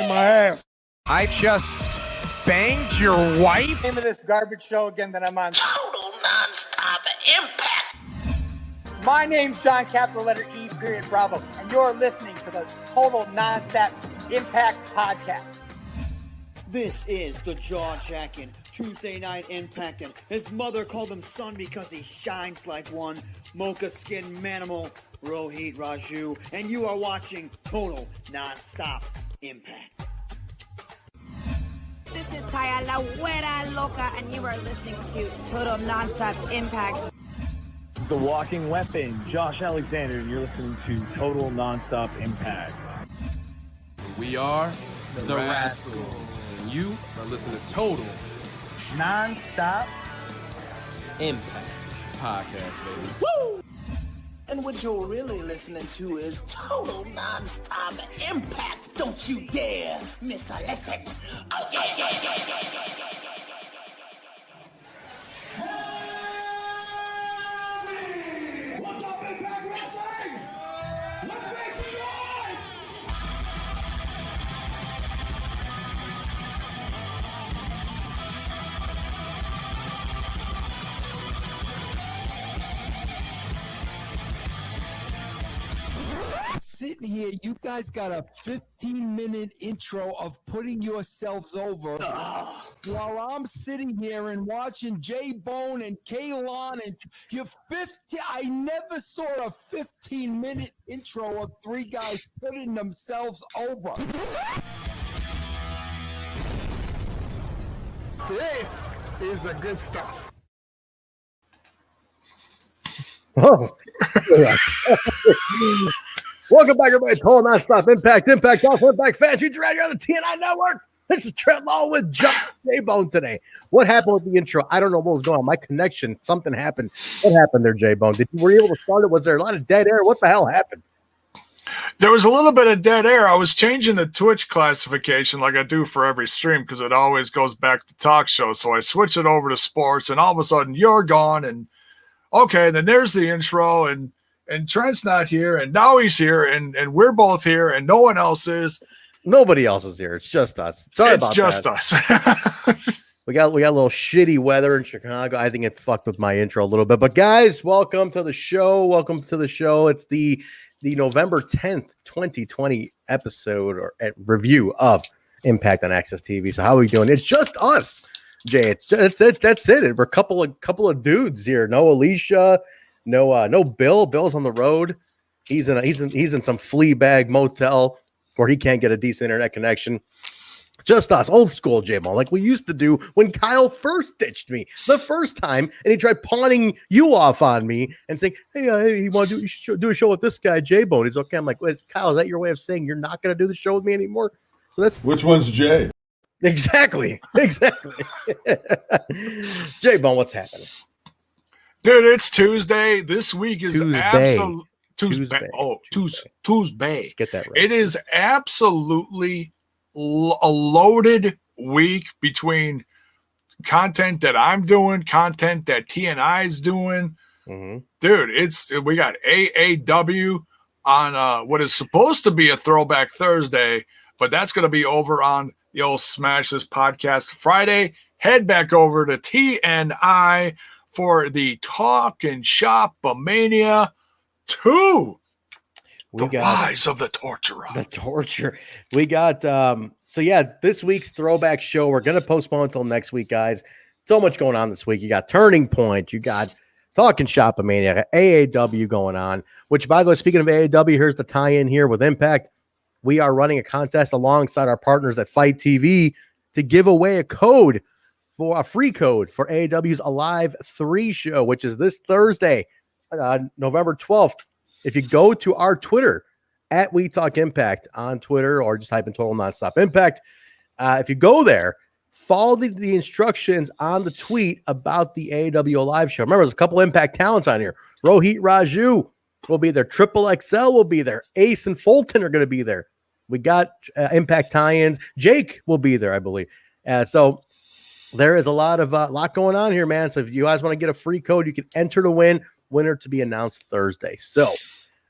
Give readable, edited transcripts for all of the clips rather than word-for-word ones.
in my ass. I just banged your wife? Name of this garbage show again that I'm on. Total Nonstop Impact. My name's John, capital letter E, period, Bravo, and you're listening to the Total Nonstop Impact podcast. This is the jaw-jacking Tuesday Night Impact, and his mother called him son because he shines like one. Mocha skin manimal, Rohit Raju, and you are watching Total Nonstop Impact. This is Taya La Güera Loca, and you are listening to Total Nonstop Impact. The Walking Weapon, Josh Alexander, and you're listening to Total Nonstop Impact. We are the Rascals, and you are listening to Total Nonstop Impact podcast, baby. Woo! And what you're really listening to is Total Nonstop Impact. Don't you dare miss a lesson. Oh, yeah. What's up, Impact Wrestling? Let's make some noise! Sitting here, you guys got a 15-minute intro of putting yourselves over while I'm sitting here and watching Jaybone and Kaylon and you're 50. I never saw a 15-minute intro of three guys putting themselves over. This is the good stuff. Oh. Welcome back, everybody. Total Nonstop Impact, Off Impact fans. You're right here on the TNI Network. This is Trent with Jaybone today. What happened with the intro? I don't know what was going on. My connection, something happened. What happened there, Jaybone? Were you able to start it? Was there a lot of dead air? What the hell happened? There was a little bit of dead air. I was changing the Twitch classification like I do for every stream because it always goes back to talk shows. So I switched it over to sports, and all of a sudden you're gone. And okay, then there's the intro, and Trent's not here, and now he's here, and we're both here, and no one else is. Nobody else is here. It's just us. Sorry about that. It's just us. We got a little shitty weather in Chicago. I think it fucked with my intro a little bit. But guys, welcome to the show. Welcome to the show. It's the November 10th, 2020 episode or review of Impact on Access TV. So how are we doing? It's just us, Jay. That's it. We're a couple of dudes here. No Alicia. No Bill. Bill's on the road. He's in some flea bag motel where he can't get a decent internet connection. Just us, old school Jaybone, like we used to do when Kyle first ditched me the first time, and he tried pawning you off on me and saying, "Hey, you should do a show with this guy Jaybone." He's okay. I'm like, Kyle, is that your way of saying you're not going to do the show with me anymore? So that's Which one's Jay? Exactly. Jaybone, what's happening? Dude, it's Tuesday. This week is absolutely Tuesday. Oh, Tuesday. Get that right. It is absolutely a loaded week between content that I'm doing, content that TNI is doing. Mm-hmm. Dude, we got AAW on what is supposed to be a Throwback Thursday, but that's going to be over on the old Smash This Podcast Friday. Head back over to TNI for the Talk and Shop Mania 2. The Rise of the Torturer. The torture. We got, this week's throwback show, we're going to postpone until next week, guys. So much going on this week. You got Turning Point. You got Talking Shop Mania. AAW going on, which, by the way, speaking of AAW, here's the tie-in here with Impact. We are running a contest alongside our partners at Fight TV to give away a free code for AAW's Alive 3 show, which is this Thursday, November 12th. If you go to our Twitter, at We Talk Impact on Twitter, or just type in Total Nonstop Impact, if you go there, follow the instructions on the tweet about the AAW Live show. Remember, there's a couple Impact talents on here. Rohit Raju will be there. Triple XL will be there. Ace and Fulton are going to be there. We got Impact tie-ins. Jake will be there, I believe. So there is a lot going on here, man. So if you guys want to get a free code, you can enter to win. Winner to be announced Thursday. So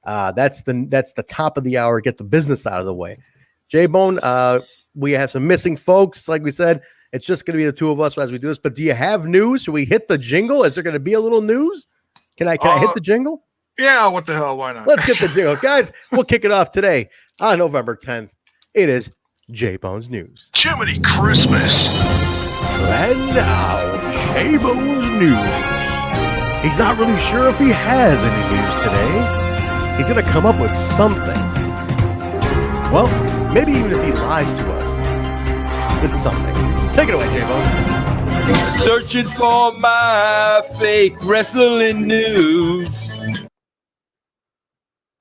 that's the top of the hour. Get the business out of the way. Jaybone, We have some missing folks. Like we said, it's just going to be the two of us as we do this. But do you have news? Should we hit the jingle? Is there going to be a little news? Can I hit the jingle? Yeah, what the hell? Why not? Let's get the jingle. Guys, we'll kick it off today on November 10th. It is Jaybone's News. Jiminy Christmas. And now, Jaybone's News. He's not really sure if he has any news today. He's going to come up with something. Well, maybe even if he lies to us, it's something. Take it away, Jaybone. Searching for my fake wrestling news.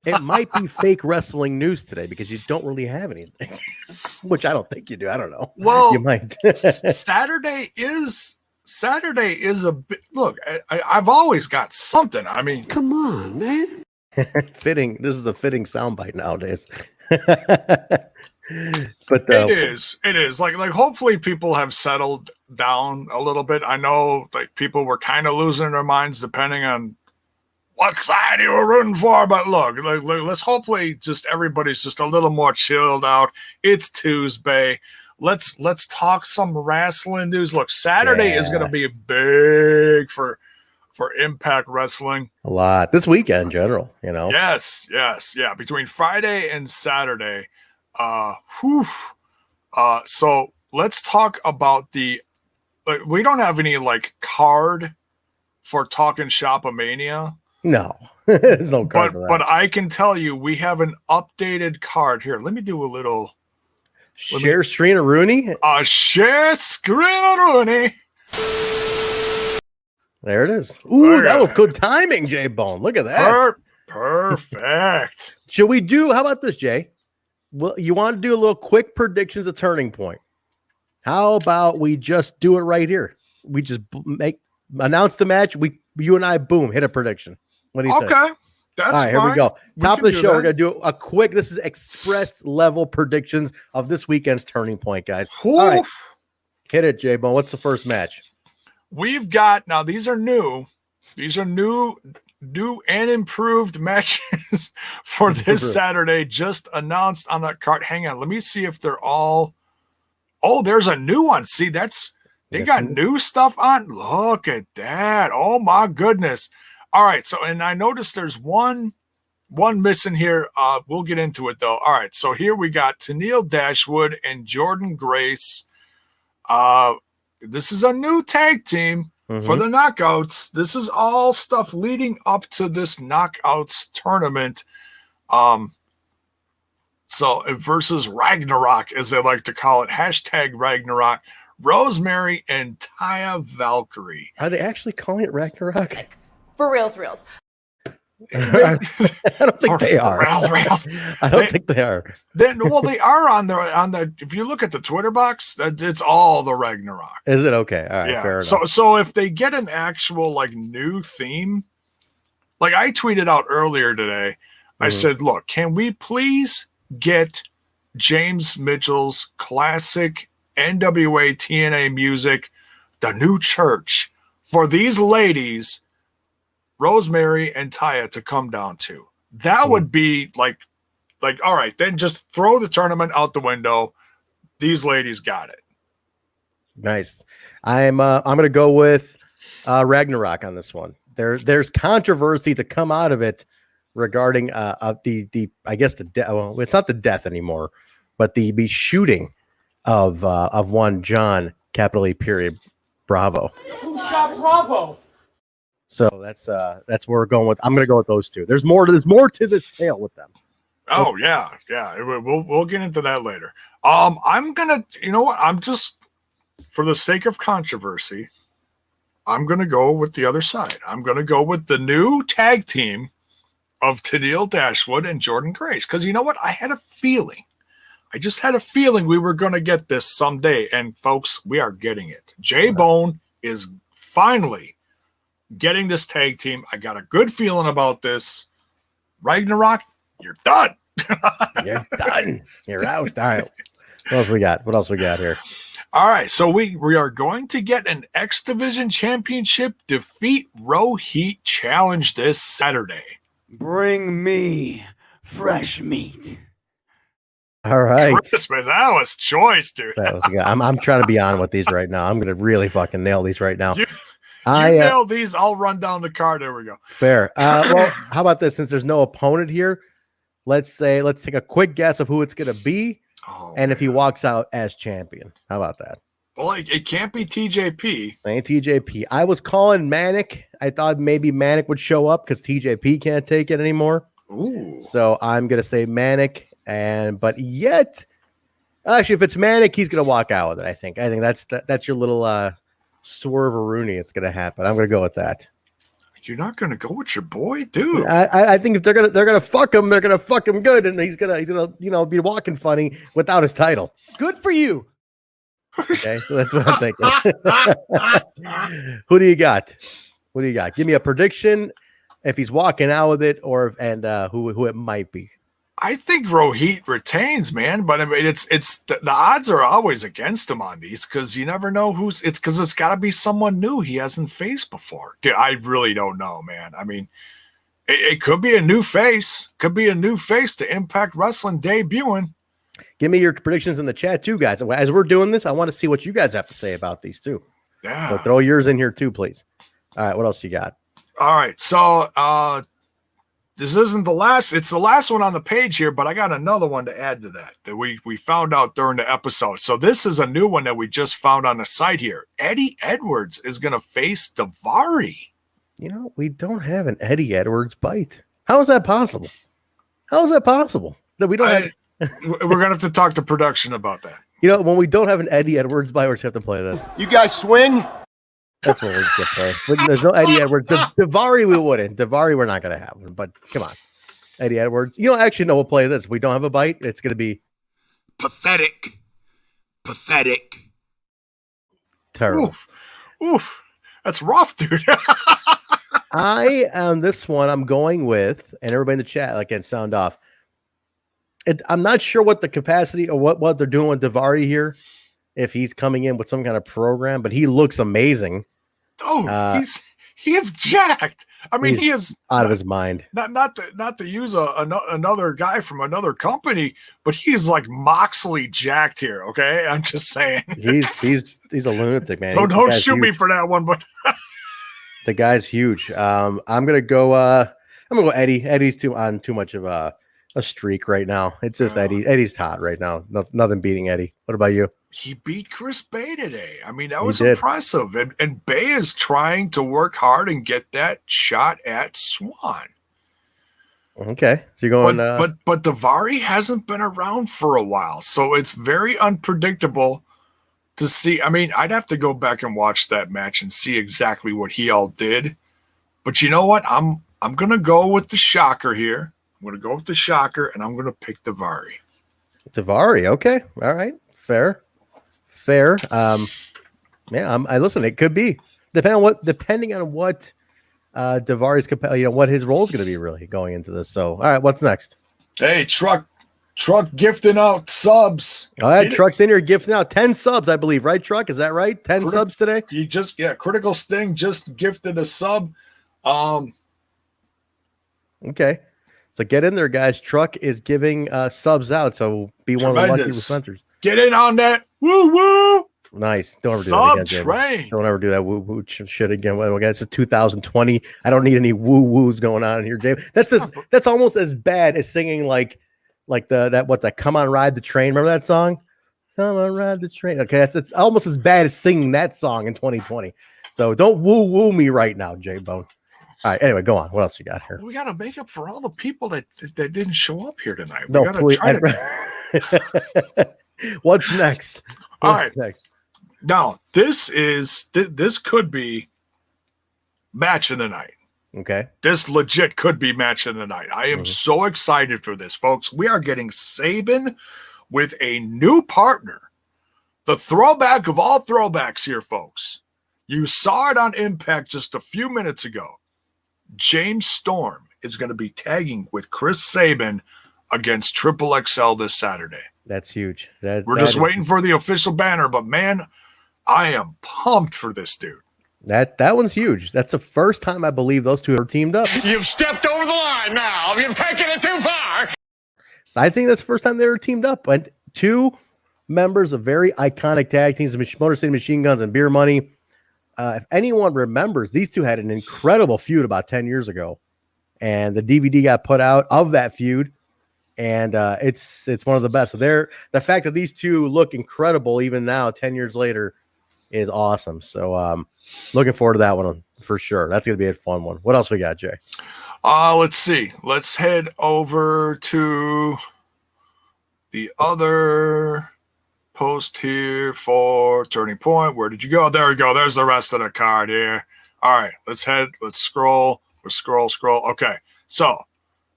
It might be fake wrestling news today because you don't really have anything, which I don't think you do. I don't know. Well, you might. Saturday is a bit. Look, I've always got something. I mean, Come on, man. Fitting. This is a fitting soundbite nowadays. But it is like hopefully people have settled down a little bit. I know like people were kind of losing their minds depending on what side you were rooting for, but look, let's hopefully just everybody's just a little more chilled out. It's Tuesday. Let's talk some wrestling news. Look, Saturday is going to be big for Impact Wrestling. A lot this weekend in general, you know. Yes, yeah. Between Friday and Saturday. So let's talk about the. We don't have any like card for talking Shop-A-Mania. No, there's no card. But I can tell you, we have an updated card here. Let me do a little. Share screen of Rooney. Share screen of Rooney. There it is. Ooh, that was good timing, Jay Bone. Look at that. Perfect. Should we do? How about this, Jay? Well, you want to do a little quick predictions of Turning Point? How about we just do it right here? We just announce the match. You and I, boom, hit a prediction. What do you think? Okay, that's all right. fine. Here we go. Top of the show. That. We're gonna do a quick. This is express level predictions of this weekend's Turning Point, guys. All right, hit it, Jay Bone. What's the first match? We've got now. These are new. These are new and improved matches for this Saturday. Just announced on that card. Hang on. Let me see if they're all. Oh, there's a new one. See, they got new stuff on. Look at that. Oh my goodness. All right. So, and I noticed there's one missing here. We'll get into it though. All right. So here we got Tenille Dashwood and Jordan Grace. This is a new tag team for the Knockouts. This is all stuff leading up to this Knockouts tournament. So versus Ragnarok, as they like to call it, hashtag Ragnarok, Rosemary and Taya Valkyrie. Are they actually calling it Ragnarok? For reals. I don't think they are. Rails. I don't think they are. They are on the. If you look at the Twitter box, it's all the Ragnarok. Is it okay? All right, yeah. Fair enough. So if they get an actual like new theme, like I tweeted out earlier today, I said, look, can we please get James Mitchell's classic NWA TNA music, The New Church, for these ladies, Rosemary and Taya, to come down to? That would be like, all right, then just throw the tournament out the window. These ladies got it. Nice. I'm gonna go with Ragnarok on this one. There's controversy to come out of it regarding the I guess the death. Well, it's not the death anymore, but the shooting of one John capital E period Bravo. Who shot Bravo? So that's where we're going with. I'm gonna go with those two. There's more to this tale with them. Oh yeah. We'll get into that later. I'm gonna, you know what? I'm just, for the sake of controversy, I'm gonna go with the other side. I'm gonna go with the new tag team of Tenille Dashwood and Jordan Grace. Because you know what? I just had a feeling we were going to get this someday. And folks, we are getting it. Jaybone is finally getting this tag team. I got a good feeling about this. Ragnarok, you're done. You're done. You're out. All right. What else we got here? All right. So we are going to get an X Division Championship Defeat Rohit challenge this Saturday. Bring me fresh meat. All right. Christmas, that was choice, dude. That was good. I'm trying to be on with these right now. I'm going to really fucking nail these right now. You nail these. I'll run down the card. There we go. Fair. Well, how about this? Since there's no opponent here, let's take a quick guess of who it's going to be, and if he walks out as champion. How about that? Well, it can't be TJP. Ain't TJP. I was calling Manic. I thought maybe Manic would show up because TJP can't take it anymore. Ooh. So I'm going to say Manic. But yet, actually, if it's Manic, he's going to walk out with it, I think. I think that's your little swerve-a-rooney. It's going to happen. I'm going to go with that. You're not going to go with your boy, dude. I think if they're gonna fuck him, they're gonna fuck him good, and he's gonna be walking funny without his title. Good for you. Okay, so that's what I'm thinking. Who do you got? What do you got? Give me a prediction if he's walking out with it, or who it might be. I think Rohit retains, man, but I mean, it's the odds are always against him on these because you never know because it's got to be someone new he hasn't faced before. Dude, I really don't know, man. I mean, it could be a new face, to Impact Wrestling debuting. Give me your predictions in the chat too, guys. As we're doing this, I want to see what you guys have to say about these too. Yeah, so throw yours in here too, please. All right, what else you got? All right, so this isn't the last. It's the last one on the page here, but I got another one to add to that we found out during the episode. So this is a new one that we just found on the site here. Eddie Edwards is going to face Daivari. You know, we don't have an Eddie Edwards bite. How is that possible? That we don't have. We're going to have to talk to production about that. You know, when we don't have an Eddie Edwards bite, we're just have to play this. You guys swing? That's what we're going to play. But there's no Eddie Edwards. Daivari we wouldn't. Daivari we're not going to have one. But come on. Eddie Edwards. You know, actually, no, we'll play this. If we don't have a bite, it's going to be pathetic. Terrible. Oof. That's rough, dude. This one I'm going with, and everybody in the chat, again, sound off. I'm not sure what the capacity or what they're doing with Daivari here. If he's coming in with some kind of program, but he looks amazing. Oh, he is jacked. I mean, he is out of his mind. Not to use another guy from another company, but he's like Moxley jacked here. Okay, I'm just saying. He's a lunatic, man. Don't shoot me for that one, but the guy's huge. I'm gonna go. Eddie. Eddie's on too much of a streak right now. It's just Eddie. Eddie's hot right now. Nothing beating Eddie. What about you? He beat Chris Bey today. I mean, that was impressive. And Bey is trying to work hard and get that shot at Swann. Okay. So you're going but Daivari hasn't been around for a while. So it's very unpredictable to see. I mean, I'd have to go back and watch that match and see exactly what he all did. But you know what? I'm gonna go with the shocker here. I'm gonna go with the shocker, and I'm gonna pick Daivari. Daivari, okay. All right. Fair. I listen. It could be depending on what Daivari's what his role is going to be really going into this. So, all right, what's next? Hey, truck gifting out subs. All right, Truck's in here gifting out 10 subs, I believe, right? Truck, is that right? 10 subs today. Critical Sting just gifted a sub. Okay, so get in there, guys. Truck is giving subs out, so be one of the lucky presenters. Get in on that. Woo woo. Nice. Don't ever do that again, train. Don't ever do that woo woo shit again. Well, guys, it's 2020. I don't need any woo woos going on in here, James. That's almost as bad as singing like what's that? Come on, ride the train. Remember that song? Come on, ride the train. Okay, that's almost as bad as singing that song in 2020. So don't woo woo me right now, Jaybone. All right. Anyway, go on. What else you got here? We got to make up for all the people that didn't show up here tonight. We No, got to please. try to. What's next? All right. Next. Now, this could be match of the night. Okay. This legit could be match of the night. I am so excited for this, folks. We are getting Sabin with a new partner. The throwback of all throwbacks here, folks. You saw it on Impact just a few minutes ago. James Storm is going to be tagging with Chris Sabin against Triple XL this Saturday. That's huge. We're just waiting for the official banner, but man, I am pumped for this dude. That one's huge. That's the first time I believe those two are teamed up. You've stepped over the line now. You've taken it too far. So I think that's the first time they were teamed up. And two members of very iconic tag teams, Motor City Machine Guns and Beer Money. If anyone remembers, these two had an incredible feud about 10 years ago. And the DVD got put out of that feud. And it's one of the best. So the fact that these two look incredible even now, 10 years later, is awesome. So looking forward to that one for sure. That's going to be a fun one. What else we got, Jay? Let's see. Let's head over to the other post here for Turning Point. Where did you go? There we go. There's the rest of the card here. All right, let's scroll. We'll scroll. Okay, so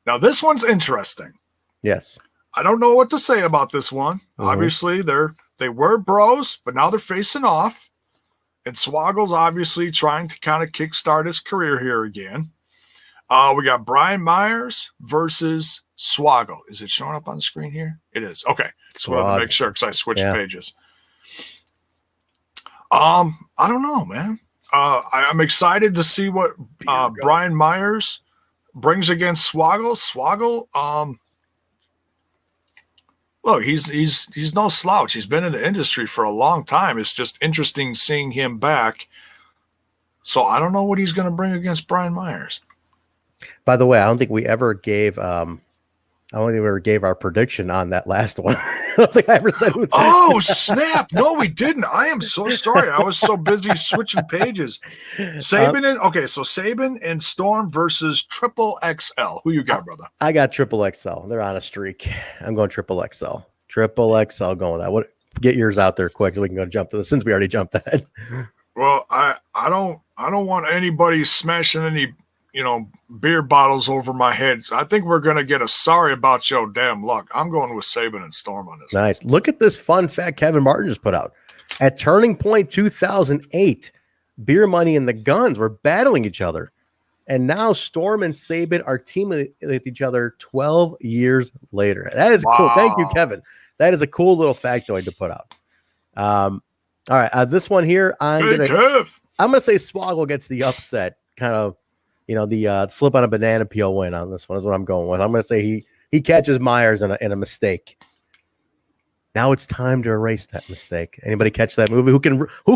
now this one's interesting. Yes. I don't know what to say about this one. Mm-hmm. Obviously, they were bros, but now they're facing off. And Swoggle's obviously trying to kind of kickstart his career here again. We got Brian Myers versus Swoggle. Is it showing up on the screen here? It is. Okay. Just wanted to make sure because I switched pages. I don't know, man. I'm excited to see what Brian Myers brings against Swoggle. Swoggle, look, he's no slouch. He's been in the industry for a long time. It's just interesting seeing him back. So I don't know what he's going to bring against Brian Myers. By the way, I don't think we ever gave our prediction on that last one. I don't think I ever said who. Oh, snap. No, we didn't. I am so sorry. I was so busy switching pages. Sabin and Storm versus Triple XL. Who you got, brother? I got Triple XL. They're on a streak. I'm going Triple XL. Triple XL going with that. What? Get yours out there quick so we can go jump to this since we already jumped ahead. Well, I don't want anybody smashing any beer bottles over my head. So I think we're going to get a sorry about your damn luck. I'm going with Sabin and Storm on this. Nice. Look at this fun fact Kevin Martin just put out. At Turning Point 2008, Beer Money and the Guns were battling each other. And now Storm and Sabin are teaming with each other 12 years later. That is cool. Thank you, Kevin. That is a cool little factoid to put out. All right. This one here, I'm going to say Swoggle gets the upset, kind of, the slip on a banana peel win on this one is what I'm going with. I'm going to say he catches Myers in a mistake. Now it's time to erase that mistake. Anybody catch that movie? Who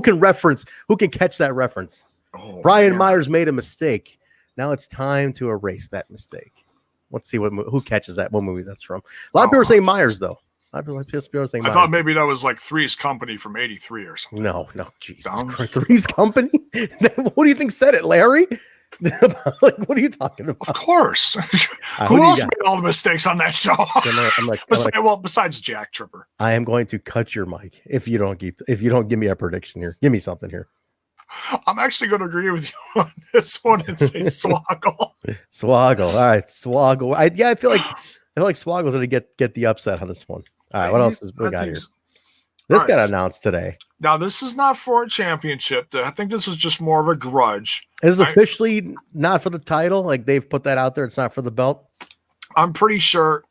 can catch that reference? Oh, Brian Myers made a mistake. Now it's time to erase that mistake. Let's see who catches that. What movie that's from? A lot of people are saying Myers though. I thought maybe that was like Three's Company from '83 or something. No, Jesus Christ. Three's Company? What do you think said it, Larry? Like, what are you talking about? Of course. Who else made all the mistakes on that show? Besides Jack Tripper. I am going to cut your mic if you don't give me a prediction here. Give me something here. I'm actually going to agree with you on this one and say Swoggle. Swoggle. All right, Swoggle. I feel like Swoggle's going to get the upset on this one. All right, what else is we got here? This got announced today. Now, this is not for a championship. I think this is just more of a grudge. Is it officially not for the title? Like they've put that out there. It's not for the belt? I'm pretty sure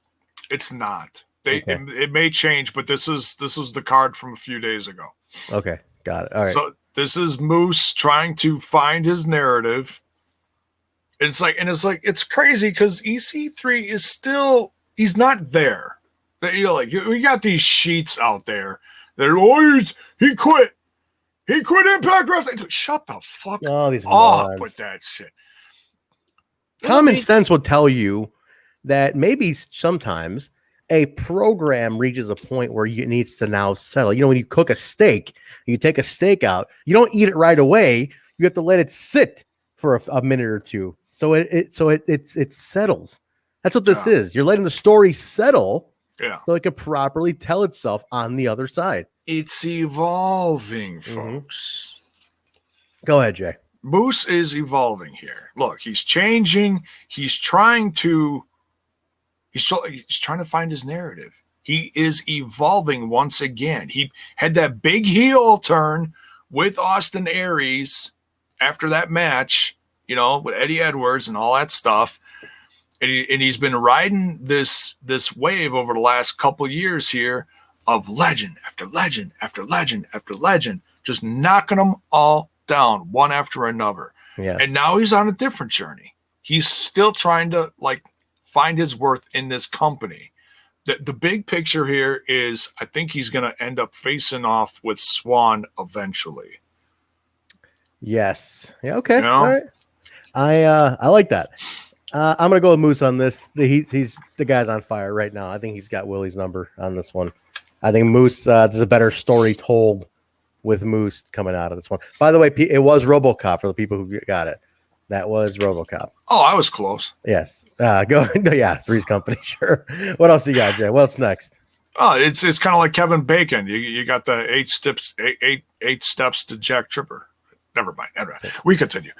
it's not. It may change, but this is the card from a few days ago. Okay, got it. All right. So this is Moose trying to find his narrative. It's crazy because EC3 is still, he's not there. We got these sheets out there. He quit. He quit Impact Wrestling. Shut the fuck up with that shit. Common sense will tell you that maybe sometimes a program reaches a point where it needs to now settle. When you cook a steak, you take a steak out, you don't eat it right away. You have to let it sit for a minute or two. So it settles. That's what this is. You're letting the story settle. Yeah. So it can properly tell itself on the other side. It's evolving, folks. Go ahead, Jay. Moose is evolving here. Look, he's changing. He's trying to find his narrative. He is evolving once again. He had that big heel turn with Austin Aries after that match, with Eddie Edwards and all that stuff. And he's been riding this wave over the last couple years here of legend after legend after legend after legend, just knocking them all down one after another. Yes. And now he's on a different journey. He's still trying to find his worth in this company. the big picture here is I think he's going to end up facing off with Swann eventually. Yes. Yeah. Okay. You know? All right. I like that. I'm gonna go with Moose on this. He's the guy's on fire right now. I think he's got Willie's number on this one. I think Moose. There's a better story told with Moose coming out of this one. By the way, it was RoboCop for the people who got it. That was RoboCop. Oh, I was close. Yes. Go. Yeah. Three's Company. Sure. What else you got, Jay? What's next? Oh, it's kind of like Kevin Bacon. You got the eight steps to Jack Tripper. Never mind. Anyway, we continue.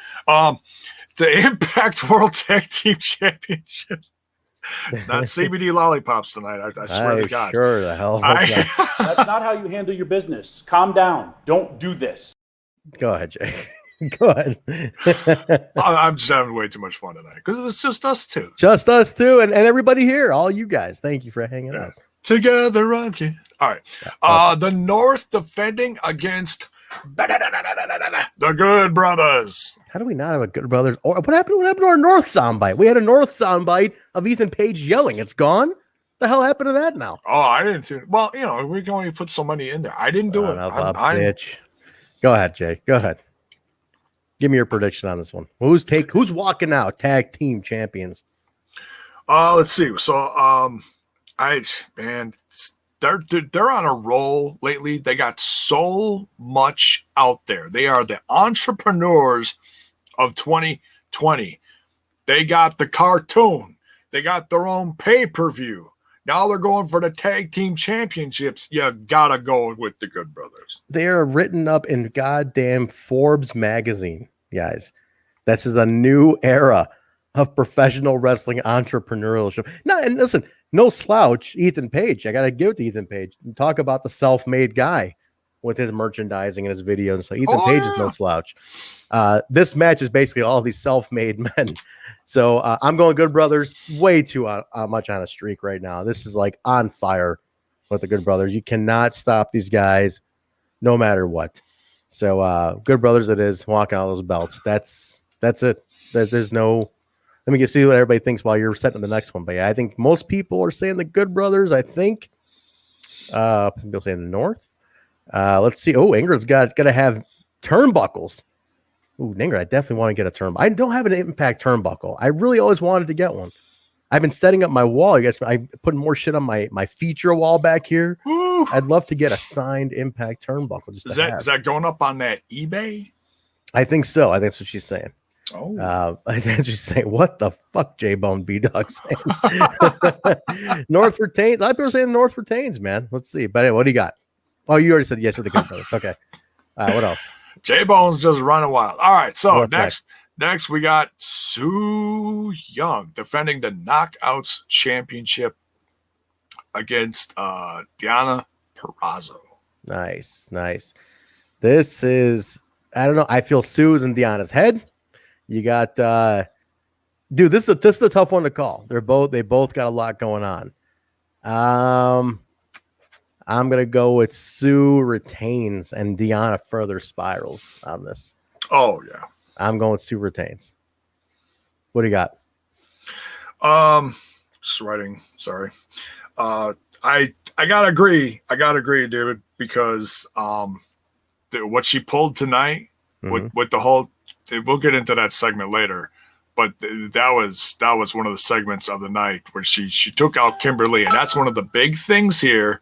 The Impact World Tag Team Championships. It's not CBD lollipops tonight. I swear to God. Sure the hell. That's not how you handle your business. Calm down. Don't do this. Go ahead, Jay. Go ahead. I'm just having way too much fun tonight because it's just us two. Just us two and everybody here. All you guys. Thank you for hanging out. Together, I'm kidding. All right. The North defending against the Good Brothers. How do we not have a Good Brothers? Or what happened to our North soundbite? We had a North soundbite of Ethan Page yelling. It's gone. The hell happened to that now? Oh, I didn't see it. Well, we can only put so many in there. I didn't do it. Bitch. Go ahead, Jay. Go ahead. Give me your prediction on this one. Who's walking out? Tag team champions. Let's see. So, they're on a roll lately. They got so much out there. They are the entrepreneurs of 2020. They got the cartoon. They got their own pay-per-view. Now they're going for the tag team championships. You gotta go with the Good Brothers. They are written up in goddamn Forbes magazine, guys. This is a new era of professional wrestling entrepreneurship. And listen, no slouch, Ethan Page. I got to give it to Ethan Page. Talk about the self-made guy with his merchandising and his videos. So Ethan Page is no slouch. This match is basically all these self-made men. So I'm going Good Brothers way too much on a streak right now. This is like on fire with the Good Brothers. You cannot stop these guys no matter what. So Good Brothers it is, walking all those belts. That's it. There's no... Let me see what everybody thinks while you're setting the next one. But yeah, I think most people are saying the Good Brothers. I think people saying the North. Let's see. Oh, Ingrid's got to have turnbuckles. Ooh, Ingrid, I definitely want to get a turnbuckle. I don't have an Impact turnbuckle. I really always wanted to get one. I've been setting up my wall. You guys, I'm putting more shit on my feature wall back here. Woo. I'd love to get a signed Impact turnbuckle. Is that going up on that eBay? I think so. I think that's what she's saying. Oh, I think she's saying, "What the fuck, Jaybone B-Dog saying?" North retains. A lot of people are saying North retains, man. Let's see. But anyway, what do you got? Oh, you already said yes to the Good Brothers. Okay. What else? J-Bone's just running wild. All right. So next we got Su Yung defending the Knockouts Championship against Deonna Purrazzo. Nice. This is, I don't know. I feel Sue's in Deanna's head. You got, dude. This is a tough one to call. They both got a lot going on. I'm gonna go with Sue retains and Deonna further spirals on this. Oh yeah, I'm going Sue retains. What do you got? Just writing. Sorry. I gotta agree. David, because what she pulled tonight with the whole. We'll get into that segment later, but that was one of the segments of the night where she took out Kimberly, and that's one of the big things here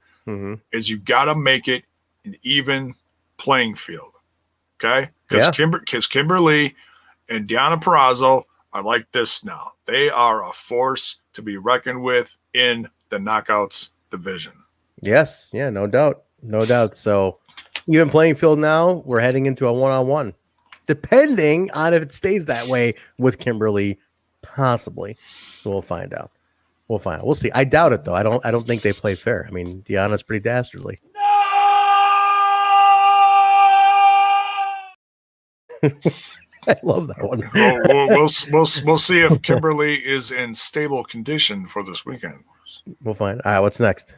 is you got to make it an even playing field, okay? Because Kimberly and Deonna Purrazzo are like this now. They are a force to be reckoned with in the Knockouts division. Yes, yeah, no doubt. So even playing field now. We're heading into a one-on-one. Depending on if it stays that way with Kimberly, possibly. So we'll find out. We'll see. I doubt it though. I don't think they play fair. I mean, Deanna's pretty dastardly. I love that one. We'll see if Kimberly is in stable condition for this weekend. We'll find. All right, what's next?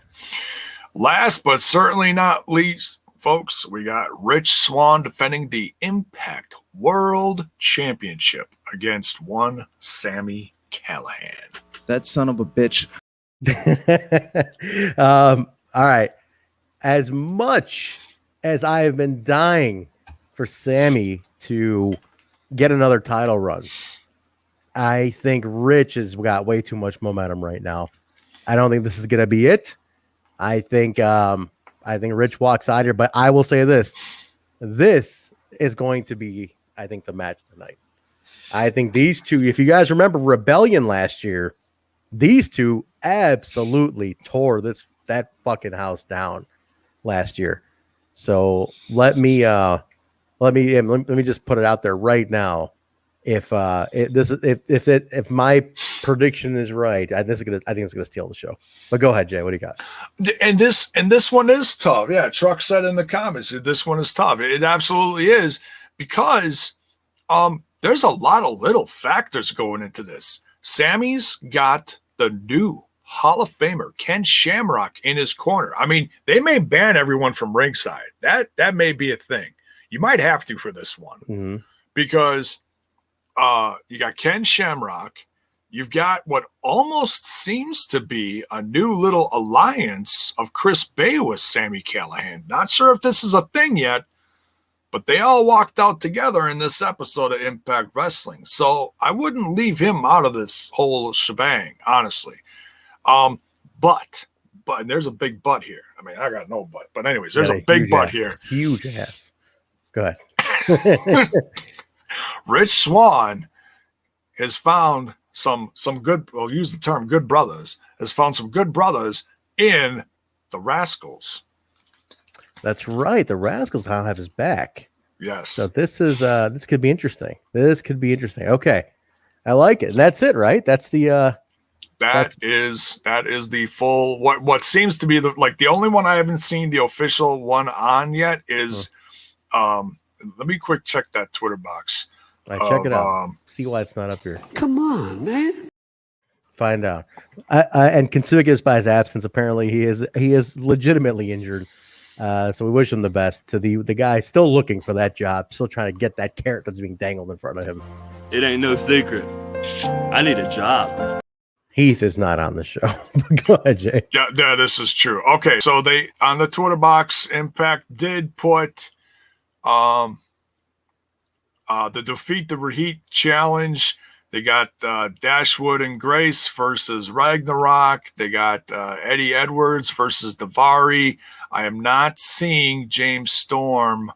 Last but certainly not least, folks, we got Rich Swann defending the Impact World Championship against one Sami Callihan. That son of a bitch All right. As much as I have been dying for Sammy to get another title run, I think Rich has got way too much momentum right now. I don't think this is going to be it. I think Rich walks out here, but I will say this. This is going to be, I think, the match tonight. I think these two, if you guys remember Rebellion last year, these two absolutely tore that fucking house down last year. So let me just put it out there right now. If my prediction is right, I think it's gonna steal the show. But go ahead, Jay. What do you got? And this one is tough. Yeah, Truck said in the comments this one is tough. It absolutely is, because there's a lot of little factors going into this. Sammy's got the new Hall of Famer Ken Shamrock in his corner. I mean, they may ban everyone from ringside. That may be a thing. You might have to for this one, because you got Ken Shamrock. You've got what almost seems to be a new little alliance of Chris Bey with Sami Callihan. Not sure if this is a thing yet, but they all walked out together in this episode of Impact Wrestling. So I wouldn't leave him out of this whole shebang, honestly. But there's a big but here. I mean, I got no but. But anyways, there's a big but here. Huge ass. Go ahead. Rich Swann has found some good, we'll use the term good brothers, has found some good brothers in the Rascals. That's right. The Rascals now have his back. Yes. So this could be interesting. This could be interesting. Okay. I like it. And that's it, right? That's the that is the full what seems to be the only one I haven't seen the official one on yet is let me quick check that Twitter box. Check it out. See why it's not up here. Come on, man. Find out. And conspicuous by his absence, apparently he is legitimately injured. So we wish him the best. To the guy still looking for that job, still trying to get that carrot that's being dangled in front of him. It ain't no secret. I need a job. Heath is not on the show. Go ahead, Jay. Yeah, this is true. Okay, so they on the Twitter box, Impact did put the Defeat the Heat challenge. They got Dashwood and Grace versus Ragnarok. They got Eddie Edwards versus Daivari. I am not seeing James Storm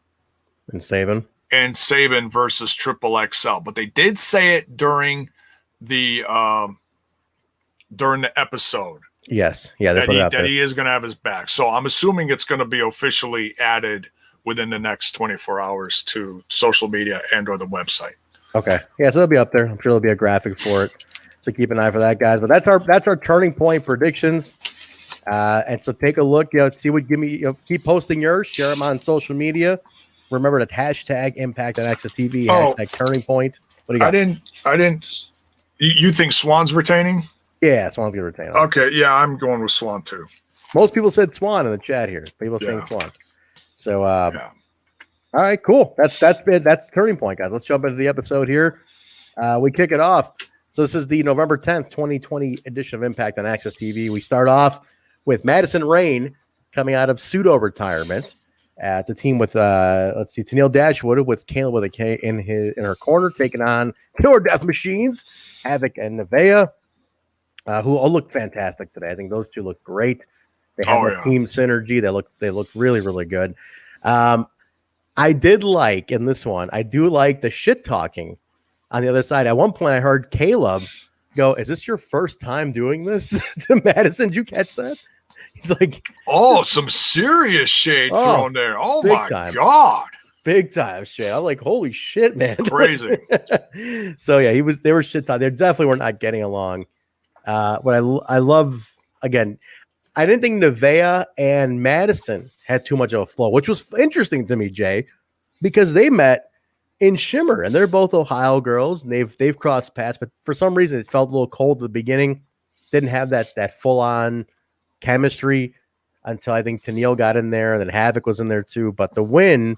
and Sabin versus Triple XL, but they did say it during the episode. Yes, yeah, that he is going to have his back. So I'm assuming it's going to be officially added within the next 24 hours to social media and or the website. Okay. Yeah, so it'll be up there. I'm sure there'll be a graphic for it. So keep an eye for that, guys. But that's our turning point predictions. And so take a look, keep posting yours, share them on social media. Remember to hashtag Impact on Access TV, hashtag Turning Point. What do you got? I didn't. You think Swann's retaining? Yeah, Swann's gonna retain. Okay, yeah, I'm going with Swann too. Most people said Swann in the chat here. People saying Swann. So all right, cool. That's the turning point, guys. Let's jump into the episode here. We kick it off. So this is the November 10th, 2020 edition of Impact on Access TV. We start off with Madison Rayne coming out of pseudo retirement at the team with Tenille Dashwood with Kayla with a K in her corner, taking on Killer Death Machines, Havok and Nevaeh, who all look fantastic today. I think those two look great. They have team synergy. They look really, really good. I did like in this one, I do like the shit talking on the other side. At one point I heard Caleb go, "Is this your first time doing this?" to Madison. Did you catch that? He's like, some serious shade thrown there. Oh my God. Big time shade. I'm like, holy shit, man. Crazy. So yeah, they were shit talking. They definitely were not getting along. What I love, again, I didn't think Nevaeh and Madison had too much of a flow, which was interesting to me, Jay, because they met in Shimmer and they're both Ohio girls and they've crossed paths, but for some reason it felt a little cold at the beginning. Didn't have that full on chemistry until I think Tenille got in there, and then Havok was in there too. But the win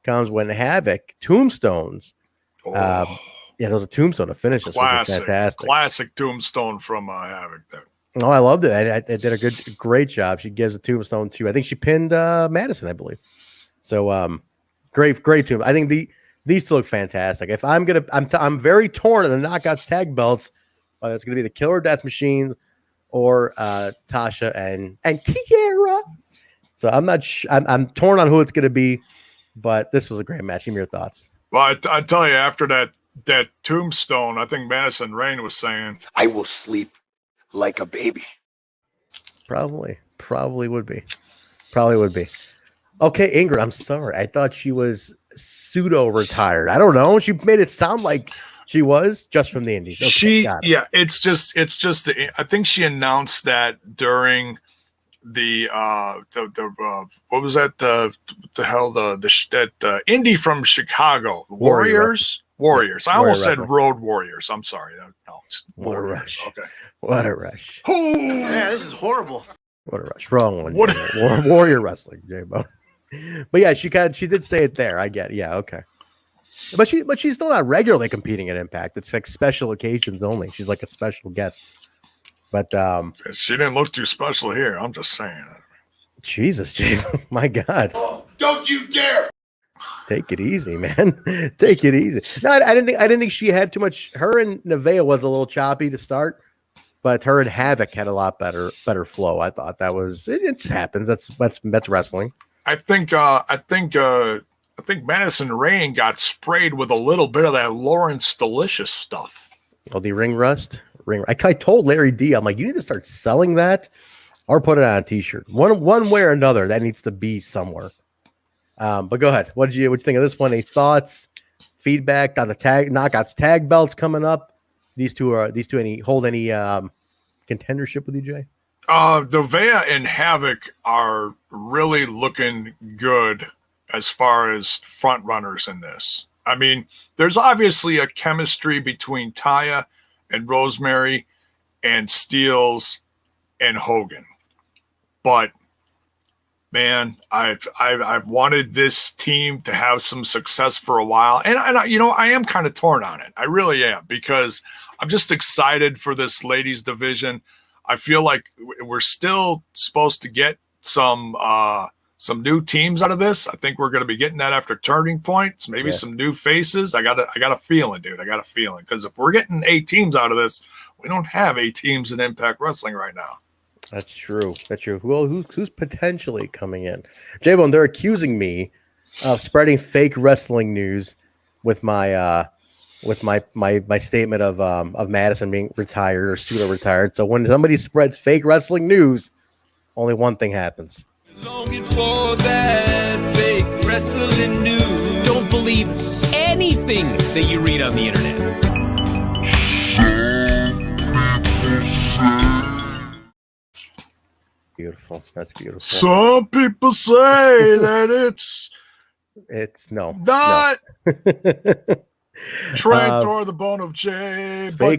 comes when Havok tombstones. Yeah, there was a tombstone to finish this. Classic, fantastic. Classic tombstone from Havok there. Oh, I loved it. I did a great job. She gives a tombstone to, I think she pinned Madison, I believe. So great tomb. I think these two look fantastic. If I'm very torn on the Knockouts tag belts, whether it's gonna be the Killer Death Machines or Tasha and Kiera. So I'm not. I'm torn on who it's gonna be, but this was a great match. Give me your thoughts. Well, I tell you, after that tombstone, I think Madison Rayne was saying, I will sleep like a baby. Probably would be. Okay, Ingrid, I'm sorry. I thought she was pseudo retired. I don't know. She made it sound like she was just from the Indies. Okay, it's just I think she announced that during the what was that the indie from Chicago, Warriors. I almost said Road Warriors. I'm sorry. No, it's Warriors. What a rush. Okay. What a rush. Oh, yeah, this is horrible. What a rush. Wrong one. Warrior Wrestling, Jaybone. But yeah, she did say it there. I get it. Yeah, okay. But she's still not regularly competing at Impact. It's like special occasions only. She's like a special guest. But she didn't look too special here. I'm just saying. Jesus, Jaybone. My God. Oh, don't you dare. Take it easy, man. Take it easy. No, I didn't think she had too much. Her and Nevaeh was a little choppy to start, but her and Havok had a lot better flow. I thought that was it just happens. That's wrestling. I think Madison Rayne got sprayed with a little bit of that Lawrence Delicious stuff. Oh, the ring rust. I told Larry D, I'm like, you need to start selling that or put it on a t-shirt. One way or another, that needs to be somewhere. But go ahead. What did you think of this one? Any thoughts, feedback on the Knockouts tag belts coming up? These two hold any contendership with you, Jay? Nevaeh and Havok are really looking good as far as front runners in this. I mean, there's obviously a chemistry between Taya and Rosemary and Steels and Hogan. But man, I've wanted this team to have some success for a while. And I am kind of torn on it. I really am, because I'm just excited for this ladies division. I feel like we're still supposed to get some new teams out of this. I think we're going to be getting that after Turning Points, maybe some new faces. I got a feeling, dude. I got a feeling, because if we're getting 8 teams out of this, we don't have 8 teams in Impact Wrestling right now. That's true. Well, who's potentially coming in? Jaybone, they're accusing me of spreading fake wrestling news with my statement of Madison being retired or pseudo retired. So when somebody spreads fake wrestling news, only one thing happens. Longing for that fake wrestling news. Don't believe anything that you read on the internet. Beautiful. That's beautiful. Some people say that it's no. Trent or the bone of Jay, but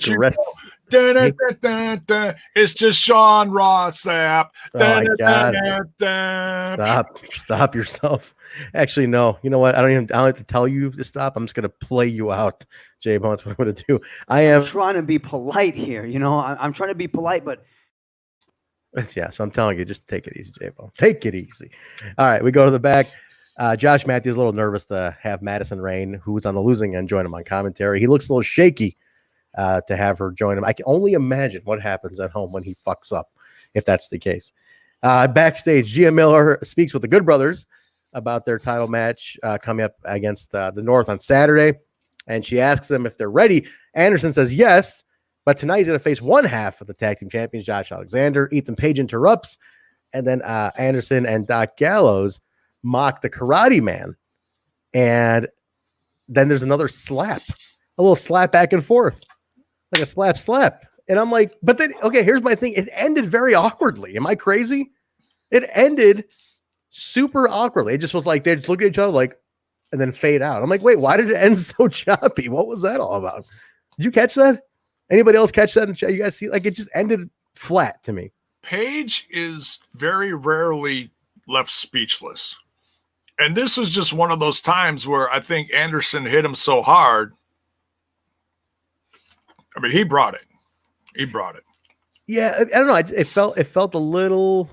it's just Sean Ross Sapp. Oh my God. Stop yourself. Actually, no. You know what? I don't have to tell you to stop. I'm just gonna play you out, Jaybone. That's what I'm gonna do. I'm trying to be polite here. I'm trying to be polite, but yeah. So I'm telling you, just take it easy, Jaybone. Take it easy. All right, we go to the back. Josh Matthews a little nervous to have Madison Rayne, who's on the losing end, join him on commentary. He looks a little shaky to have her join him. I can only imagine what happens at home when he fucks up, if that's the case. Backstage, Gia Miller speaks with the Good Brothers about their title match coming up against the North on Saturday, and she asks them if they're ready. Anderson says yes, but tonight he's going to face one half of the tag team champions, Josh Alexander. Ethan Page interrupts, and then Anderson and Doc Gallows mock the Karate Man, and then there's another slap, a little slap back and forth, like a slap, and I'm like, but then okay, here's my thing. It ended very awkwardly. Am I crazy? It ended super awkwardly. It just was like they just look at each other like, and then fade out. I'm like, wait, why did it end so choppy? What was that all about? Did you catch that? Anybody else catch that? You guys see, like, it just ended flat to me. Page is very rarely left speechless. And this was just one of those times where I think Anderson hit him so hard. I mean, he brought it. Yeah, I don't know. It felt a little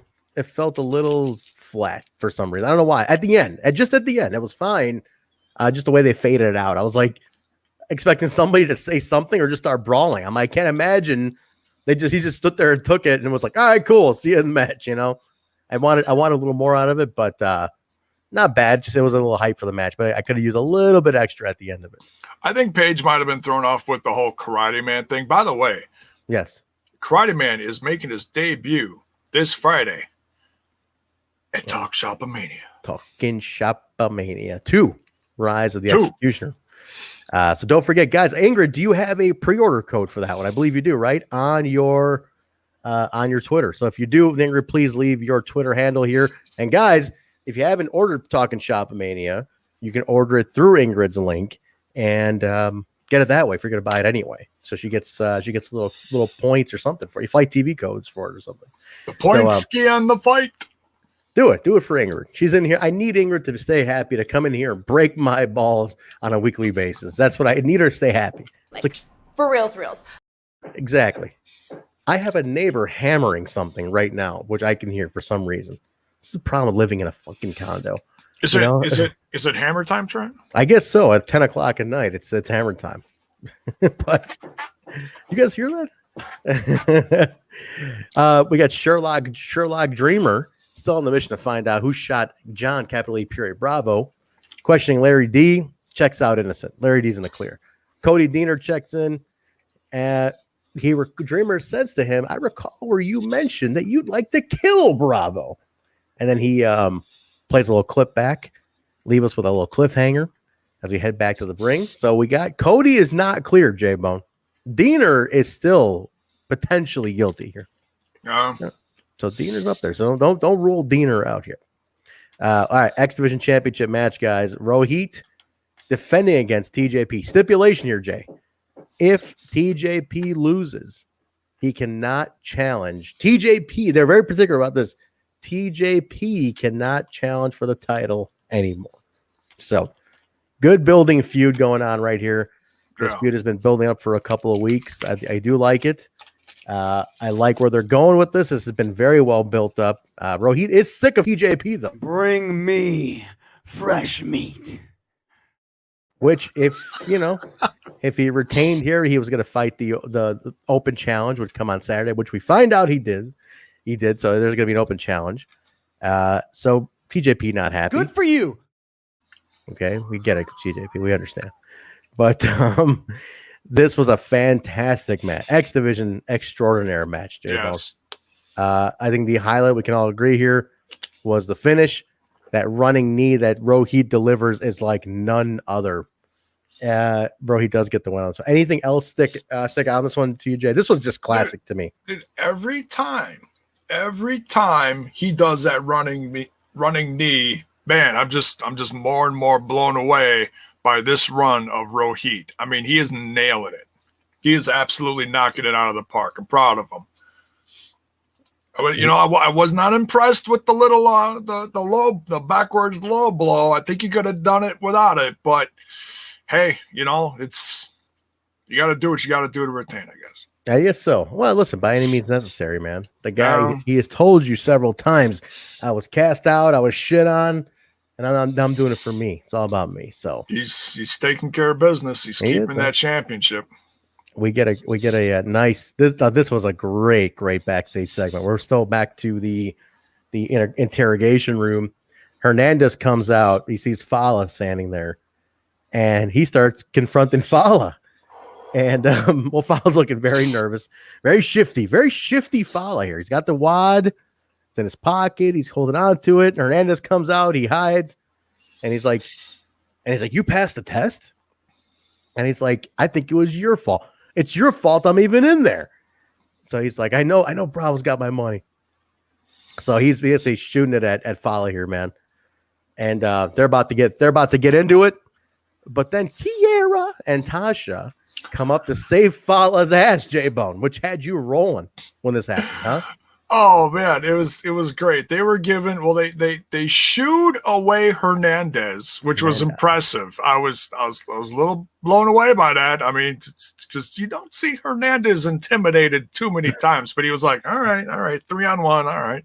flat for some reason. I don't know why. At the end, it was fine. Just the way they faded it out. I was like expecting somebody to say something or just start brawling. I can't imagine he just stood there and took it and was like, all right, cool. See you in the match. I wanted a little more out of it, but not bad. Just it was a little hype for the match, but I could have used a little bit extra at the end of it. I think Paige might have been thrown off with the whole Karate Man thing. By the way, yes, Karate Man is making his debut this Friday at Talk Shop-A-Mania. Talking Shop-A-Mania 2, Rise of the Executioner. So don't forget, guys. Ingrid, do you have a pre-order code for that one? I believe you do, right? On your Twitter. So if you do, Ingrid, please leave your Twitter handle here. And guys, if you haven't ordered Talking Shop-A-Mania, you can order it through Ingrid's link and get it that way if you're going to buy it anyway. So she gets little points or something for you, Fight TV codes for it or something. The points ski on the fight. Do it for Ingrid. She's in here. I need Ingrid to stay happy, to come in here and break my balls on a weekly basis. That's what I need her to stay happy. For reals. Exactly. I have a neighbor hammering something right now, which I can hear for some reason. This is the problem with living in a fucking condo. Is it hammer time, Trent? I guess so. At 10 o'clock at night, it's hammer time. But you guys hear that? We got Sherlock Dreamer still on the mission to find out who shot John, capital E, period, Bravo. Questioning Larry D. Checks out innocent. Larry D's in the clear. Cody Deaner checks in. Dreamer says to him, I recall where you mentioned that you'd like to kill Bravo. And then he plays a little clip back, leave us with a little cliffhanger as we head back to the ring. So we got Cody is not clear, Jaybone. Deaner is still potentially guilty here. So Deaner's up there. So don't rule Deaner out here. All right, X Division Championship match, guys. Rohit defending against TJP. Stipulation here, Jay. If TJP loses, he cannot challenge. TJP, they're very particular about this. TJP cannot challenge for the title anymore. So, good building feud going on right here. This feud has been building up for a couple of weeks. I do like it. I like where they're going with this. This has been very well built up. Rohit is sick of TJP, though. Bring me fresh meat. Which, if he retained here, he was going to fight the open challenge, would come on Saturday, which we find out he did. So there's going to be an open challenge. So TJP not happy. Good for you. Okay, we get it, TJP. We understand. But this was a fantastic match. X Division extraordinary match, Jay. Yes. I think the highlight, we can all agree here, was the finish. That running knee that Rohit delivers is like none other. Rohit does get the win. So anything else stick out on this one to you, Jay? This was just classic to me. Every time he does that running knee, man, I'm just more and more blown away by this run of Rohit. I mean, he is nailing it. He is absolutely knocking it out of the park. I'm proud of him. I was not impressed with the little the backwards low blow. I think he could have done it without it, but hey, it's you got to do what you got to do to retain, I guess. I guess so. Well, listen, by any means necessary, man. The guy, he has told you several times, I was cast out, I was shit on, and I'm doing it for me. It's all about me. So he's taking care of business. He's keeping that championship. We get a nice. This was a great backstage segment. We're still back to the interrogation room. Hernandez comes out. He sees Fallah standing there, and he starts confronting Fallah. And Fallah's looking very nervous, very shifty Fallah here. He's got the wad. It's in his pocket. He's holding on to it. Hernandez comes out. He hides, and he's like, "You passed the test." And he's like, "I think it was your fault. It's your fault I'm even in there." So he's like, I know Bravo's got my money. So he's basically shooting it at Fallah here, man. And they're about to get into it. But then Kiera and Tasha come up to save Fallah's ass, Jaybone, which had you rolling when this happened, huh? Oh man, it was great. They were given they shooed away Hernandez, which was impressive. I was a little blown away by that. I mean, because you don't see Hernandez intimidated too many times, but he was like, all right, 3-on-1, all right.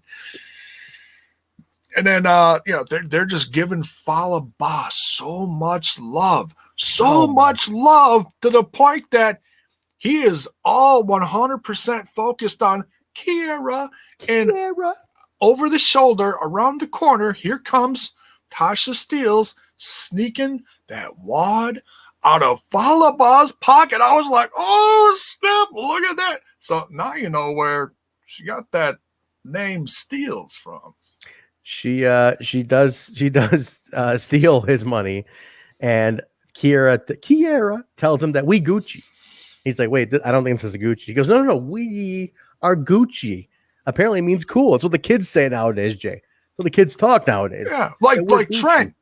And then they're just giving Fallah Bahh so much love to the point that he is all 100% focused on Kiera, and over the shoulder, around the corner, here comes Tasha Steelz sneaking that wad out of Fallah Bahh's pocket. I was like, oh snap, look at that. So now you know where she got that name Steelz from. She does steal his money, and Kiera tells him that we Gucci. He's like, wait, I don't think this is a Gucci. He goes, no, we are Gucci. Apparently means cool. It's what the kids say nowadays, Jay. So the kids talk nowadays. Yeah, like Trent,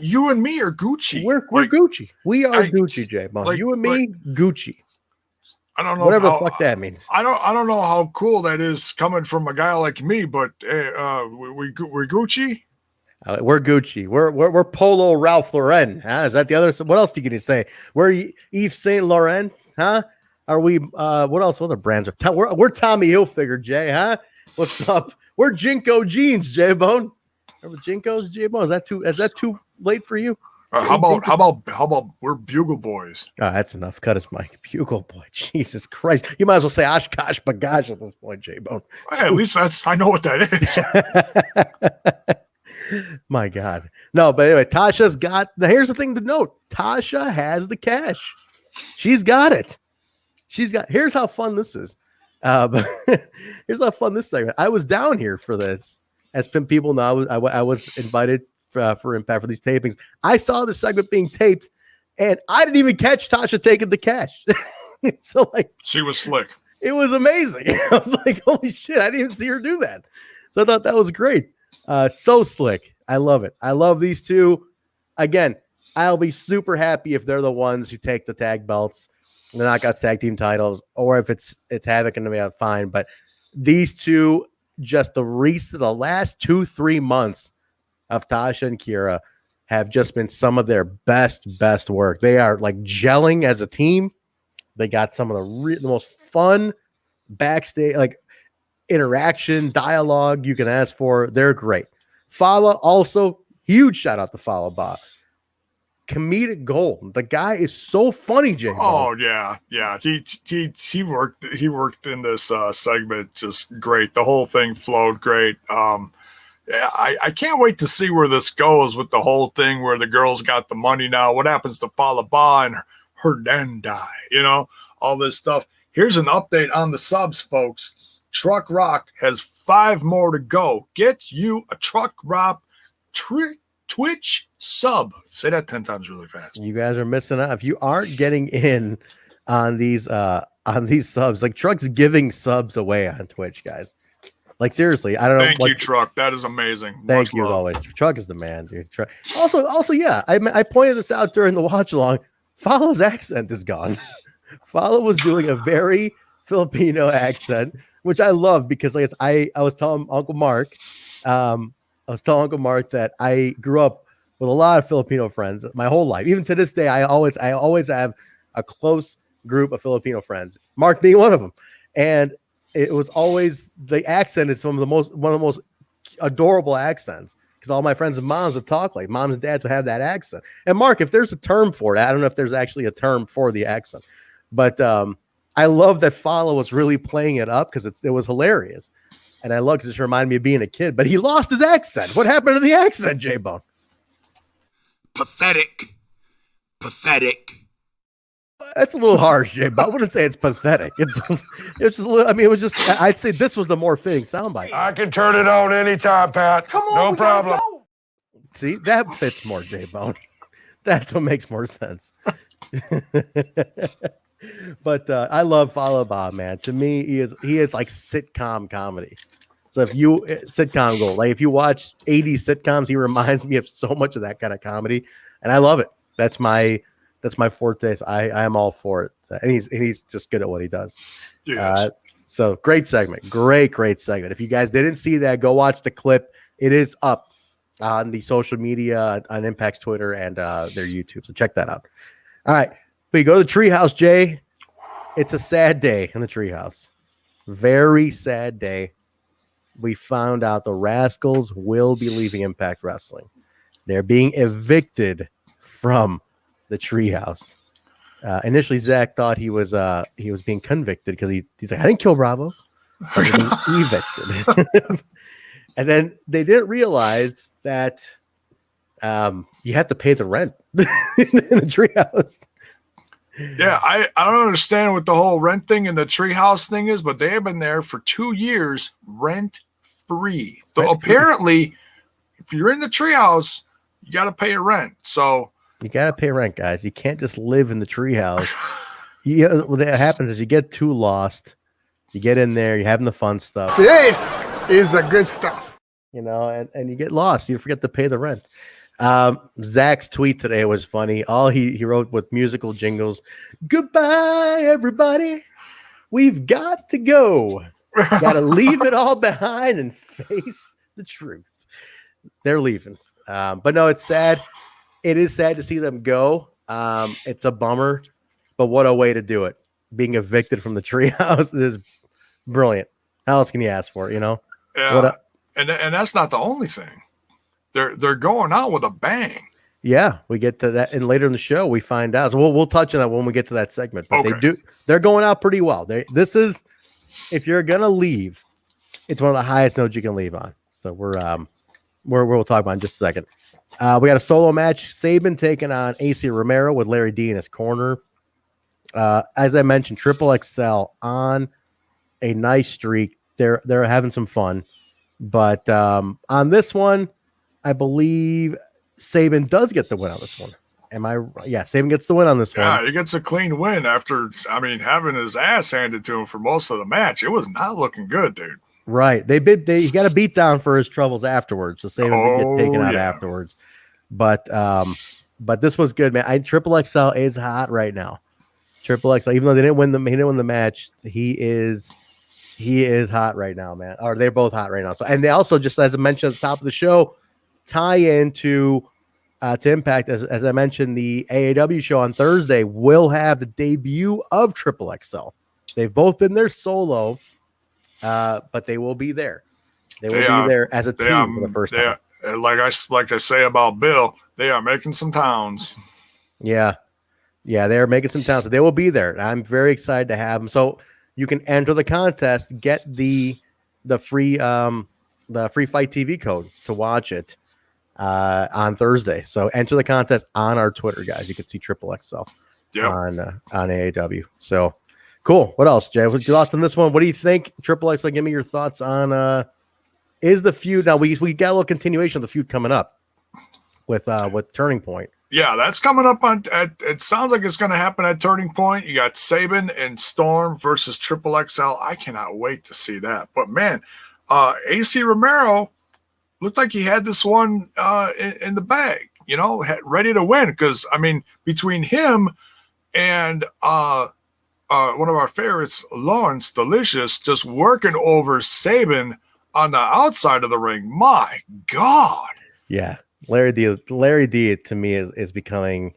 you and me are Gucci. We're Gucci. We are Gucci, Jay. You and me, Gucci. I don't know whatever the fuck that means. I don't know how cool that is coming from a guy like me, but we're Gucci. We're Gucci. We're Polo Ralph Lauren. Huh? Is that the other? What else are you gonna say? We're Yves Saint Laurent. Huh? Are we? What else? Other brands are? We're Tommy Hilfiger, Jay. Huh? What's up? We're Jinko jeans, Jaybone. Remember Jinkos, Jaybone? Is that too late for you? How about we're Bugle Boys? Oh, that's enough. Cut his mic. Bugle Boy. Jesus Christ. You might as well say Oshkosh Bagash at this point, Jaybone. Hey, at least I know what that is. My God. No, but anyway, Tasha's got here's the thing to note. Tasha has the cash. She's got it. Here's how fun this is. Here's how fun this segment. I was down here for this. As people know, I was invited for Impact for these tapings. I saw the segment being taped, and I didn't even catch Tasha taking the cash. So she was slick. It was amazing. I was like, holy shit, I didn't even see her do that. So I thought that was great. So slick. I love it. I love these two. Again, I'll be super happy if they're the ones who take the tag belts, the Knockouts tag team titles, or if it's Havok and Nevaeh, fine. But these two, just the last 2-3 months of Tasha and Kiera have just been some of their best work. They are like gelling as a team. They got some of the most fun backstage interaction, dialogue you can ask for. They're great. Fallah also, huge shout out to Fallah Bahh. Comedic gold. The guy is so funny, Jay. Oh yeah. He worked in this segment just great. The whole thing flowed great. I can't wait to see where this goes with the whole thing where the girls got the money now. What happens to Fallah Bahh and Hernandez? All this stuff. Here's an update on the subs, folks. Truck Rock has 5 more to go. Get you a Truck Rock Twitch sub. Say that 10 times really fast. You guys are missing out. If you aren't getting in on these subs, like Truck's giving subs away on Twitch, guys. Like seriously, I don't know. Thank you, Truck. That is amazing. Thank you as always. Truck is the man, dude. Truck. Also, yeah, I pointed this out during the watch along. Fallah's accent is gone. Fallah was doing a very Filipino accent, which I love because I was telling Uncle Mark, that I grew up with a lot of Filipino friends my whole life. Even to this day, I always have a close group of Filipino friends. Mark being one of them, and it was always the accent is one of the most adorable accents because all my friends and moms would talk like moms and dads would have that accent. And Mark, if there's a term for it, I don't know if there's actually a term for the accent, but I love that Fallah was really playing it up because it was hilarious. And I love because it reminded me of being a kid, but he lost his accent. What happened to the accent, Jaybone? Pathetic. That's a little harsh, Jay, but I wouldn't say it's pathetic. It's a little, it was just, I'd say this was the more fitting soundbite. I can turn it on anytime, Pat. Come on, no problem. See, that fits more, Jaybone. That's what makes more sense. But I love Fallah Bahh, man. To me, he is like sitcom comedy. So if you sitcom gold, like if you watch 80s sitcoms, he reminds me of so much of that kind of comedy, and I love it. That's my forte. So I am all for it. And he's just good at what he does. Yes. So great segment. Great segment. If you guys didn't see that, go watch the clip. It is up on the social media, on Impact's Twitter and their YouTube. So check that out. All right. We go to the treehouse, Jay. It's a sad day in the treehouse. Very sad day. We found out the Rascals will be leaving Impact Wrestling. They're being evicted from the treehouse. Initially, Zach thought he was being convicted because he's like, I didn't kill Bravo. I was being evicted. And then they didn't realize that you have to pay the rent in the treehouse. Yeah, I don't understand what the whole rent thing and the treehouse thing is, but they have been there for 2 years rent free. So apparently, if you're in the treehouse, you got to pay a rent. So you got to pay rent, guys. You can't just live in the treehouse. What happens is you get too lost. You get in there, you're having the fun stuff. This is the good stuff. You know, and you get lost. You forget to pay the rent. Zach's tweet today was funny. All he wrote with musical jingles. Goodbye, everybody. We've got to go. Got to leave it all behind and face the truth. They're leaving. But no, it's sad. It is sad to see them go. It's a bummer, but what a way to do it. Being evicted from the treehouse is brilliant. How else can you ask for it, you know? Yeah. And that's not the only thing. They're going out with a bang. Yeah, we get to that, and later in the show we find out. So we'll touch on that when we get to that segment. But okay. They're going out pretty well. This is, if you're gonna leave, it's one of the highest notes you can leave on. So we'll talk about it in just a second. We got a solo match. Sabin taking on Acey Romero with Larry D in his corner. As I mentioned, Triple XL on a nice streak. They're having some fun, but on this one, I believe Sabin does get the win on this one. Am I? Yeah, Sabin gets the win on this one. Yeah, he gets a clean win after, having his ass handed to him for most of the match. It was not looking good, dude. Right. He got a beat down for his troubles afterwards. So Sabin did get taken out afterwards. But this was good, man. Triple XL is hot right now. Triple XL, even though he didn't win the match, he is hot right now, man. Or they're both hot right now. So, and they also, just as I mentioned at the top of the show, tie into to Impact, as I mentioned, the AAW show on Thursday will have the debut of Triple XL. They've both been there solo, but they will be there. They will be there as a team for the first time. Like I say about Bill, they are making some towns. Yeah, they are making some towns. So they will be there. I'm very excited to have them. So you can enter the contest, get the free fight TV code to watch it on Thursday. So enter the contest on our Twitter, guys. You can see Triple XL on AAW. So cool. What else, Jay? What's your thoughts on this one? What do you think? Triple XL, give me your thoughts on is the feud now? We got a little continuation of the feud coming up with Turning Point. Yeah, that's coming up on. It sounds like it's going to happen at Turning Point. You got Sabin and Storm versus Triple XL. I cannot wait to see that. But man, Acey Romero looked like he had this one in the bag, ready to win. Because between him and one of our favorites, Lawrence Delicious, just working over Sabin on the outside of the ring. My God. Yeah. Larry D to me is becoming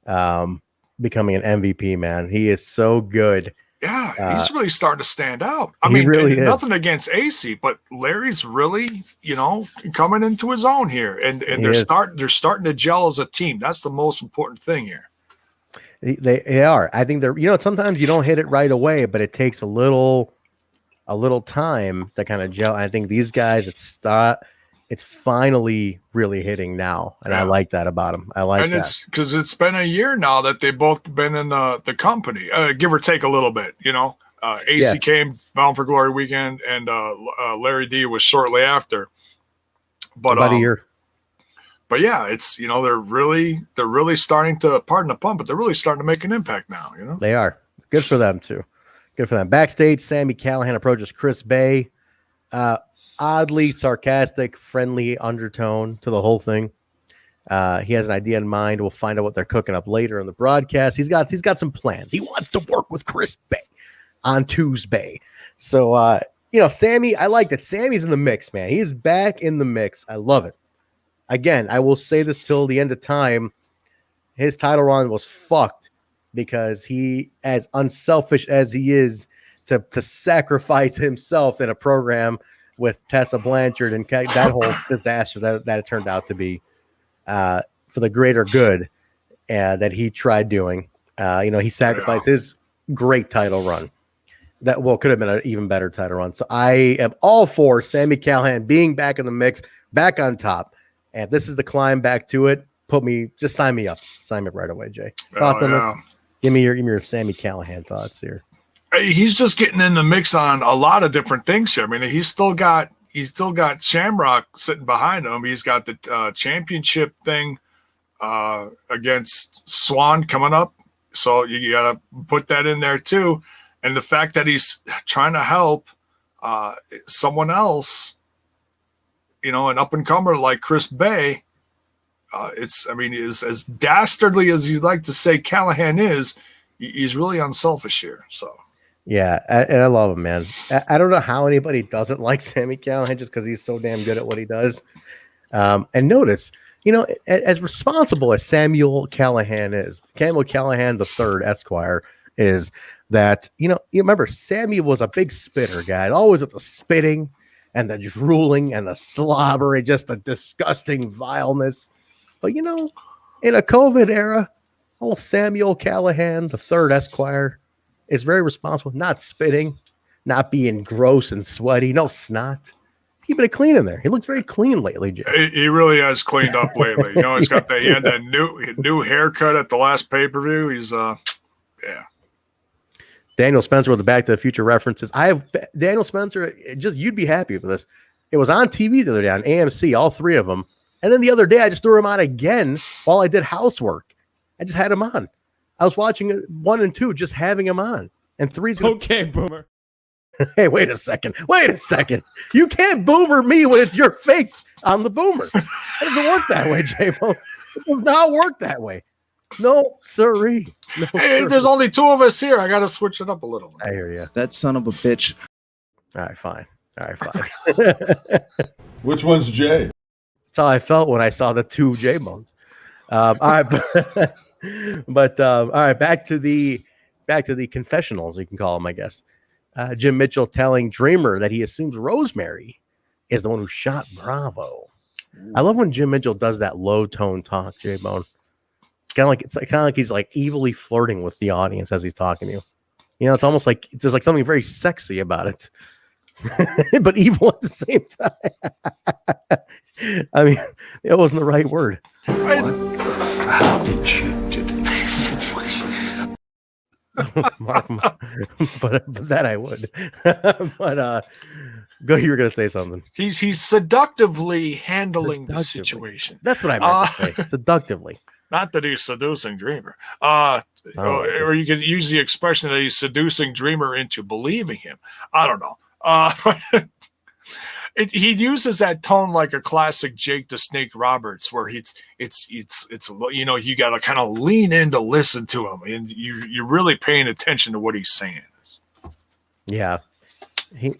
an MVP, man. He is so good. Yeah, he's really starting to stand out. Really is. Nothing against Acey, but Larry's really, coming into his own here, and they're starting to gel as a team. That's the most important thing here. They are. I think they're. Sometimes you don't hit it right away, but it takes a little time to kind of gel. And I think these guys, it's finally really hitting now, and I like that about them. And it's because it's been a year now that they've both been in the company, give or take a little bit. Acey came Bound for Glory weekend, and Larry D was shortly after. But about a year. But yeah, it's they're really starting to, pardon the pun, but they're really starting to make an impact now. They are. Good for them too. Good for them. Backstage, Sami Callihan approaches Chris Bey. Oddly sarcastic, friendly undertone to the whole thing. He has an idea in mind. We'll find out what they're cooking up later in the broadcast. He's got some plans. He wants to work with Chris Bey on Tuesday. So, Sammy, I like that. Sammy's in the mix, man. He's back in the mix. I love it. Again, I will say this till the end of time. His title run was fucked because he, as unselfish as he is, to sacrifice himself in a program with Tessa Blanchard and that whole disaster that it turned out to be for the greater good that he tried doing. He sacrificed his great title run. That could have been an even better title run. So I am all for Sami Callihan being back in the mix, back on top. And if this is the climb back to it, just sign me up. Sign me up right away, Jay. Give me your Sami Callihan thoughts here. He's just getting in the mix on a lot of different things here. I mean, he's still got Shamrock sitting behind him. He's got the championship thing against Swann coming up. So you got to put that in there too. And the fact that he's trying to help someone else, an up-and-comer like Chris Bey, is as dastardly as you'd like to say Callihan is, he's really unselfish here. So yeah, and I love him, man. I don't know how anybody doesn't like Sami Callihan just because he's so damn good at what he does. And notice, as responsible as Samuel Callihan is, Samuel Callihan III, Esquire, is that, you remember Sammy was a big spitter guy, always with the spitting and the drooling and the slobber and just the disgusting vileness. But, in a COVID era, old Samuel Callihan III, Esquire, is very responsible, not spitting, not being gross and sweaty, no snot. Keeping it clean in there. He looks very clean lately, Jay. He really has cleaned up lately. He's got he had that new haircut at the last pay-per-view. He's yeah. Daniel Spencer with the Back to the Future references. I have Daniel Spencer. You'd be happy with this. It was on TV the other day on AMC, all three of them. And then the other day, I just threw him on again while I did housework. I just had him on. I was watching 1 and 2, just having him on. And 3's okay, Boomer. Hey, wait a second. You can't boomer me when it's your face on the boomer. It doesn't work that way, Jaybone. It does not work that way. No, sirree. No, hey, there's only 2 of us here. I got to switch it up a little. I hear you. That son of a bitch. All right, fine. Which one's Jay? That's how I felt when I saw the 2 Jaybones. All right, but all right, back to the confessionals, you can call them, I guess. Jim Mitchell telling Dreamer that he assumes Rosemary is the one who shot Bravo. I love when Jim Mitchell does that low tone talk, Jaybone. It's kind of like he's like evilly flirting with the audience as he's talking to you. It's almost like there's like something very sexy about it, but evil at the same time. I mean, it wasn't the right word. How did you do Mark, but that I would. But go. You were going to say something. He's seductively handling the situation. That's what I meant to say. Seductively. Not that he's seducing Dreamer. Or you could use the expression that he's seducing Dreamer into believing him. I don't know. He uses that tone like a classic Jake the Snake Roberts, where it's you got to kind of lean in to listen to him, and you're really paying attention to what he's saying. Yeah, he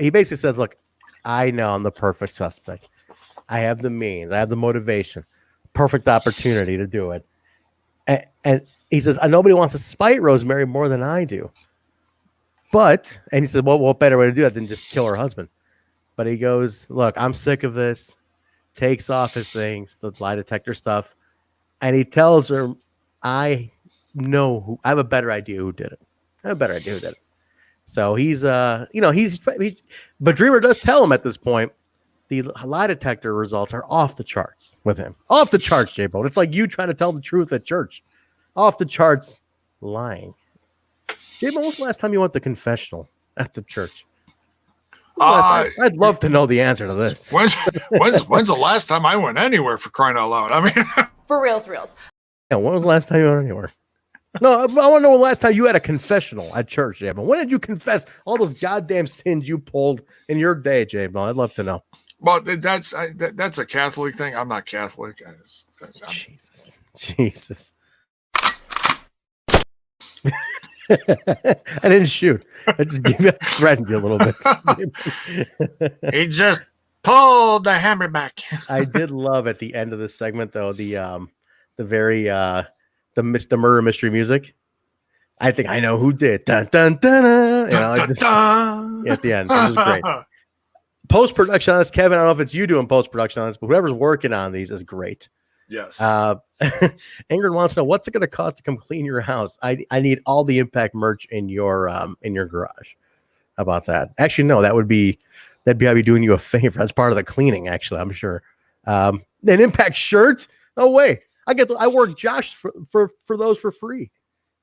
basically says, "Look, I know I'm the perfect suspect. I have the means, I have the motivation, perfect opportunity to do it." And he says, "Nobody wants to spite Rosemary more than I do." And he said, "Well, what better way to do that than just kill her husband?" But he goes, "Look, I'm sick of this." Takes off his things, the lie detector stuff, and he tells her, "I have a better idea who did it." So he's, but Dreamer does tell him at this point, the lie detector results are off the charts with him. Off the charts, Jaybone. It's like you trying to tell the truth at church. Off the charts, lying. Jaybone, when's the last time you went to confessional at the church? I'd love to know the answer to this. When's the last time I went anywhere, for crying out loud? I mean, for reals. Yeah, when was the last time you went anywhere? No, I want to know the last time you had a confessional at church, Jaybone. When did you confess all those goddamn sins you pulled in your day, Jaybone? I'd love to know. Well, that's a Catholic thing. I'm not Catholic. Jesus. I didn't shoot. I just threatened you a little bit. He just pulled the hammer back. I did love at the end of this segment though the very the murder mystery music. I think I know who did. Dun, dun, dun, dun. You know, just, at the end, it was great. Post production on this, Kevin. I don't know if it's you doing post production on this, but whoever's working on these is great. Yes. Ingrid wants to know what's it going to cost to come clean your house. I need all the Impact merch in your garage. How about that? Actually, no, that'd be I'd be doing you a favor. That's part of the cleaning. Actually, I'm sure. An Impact shirt? No way. I work Josh for those for free.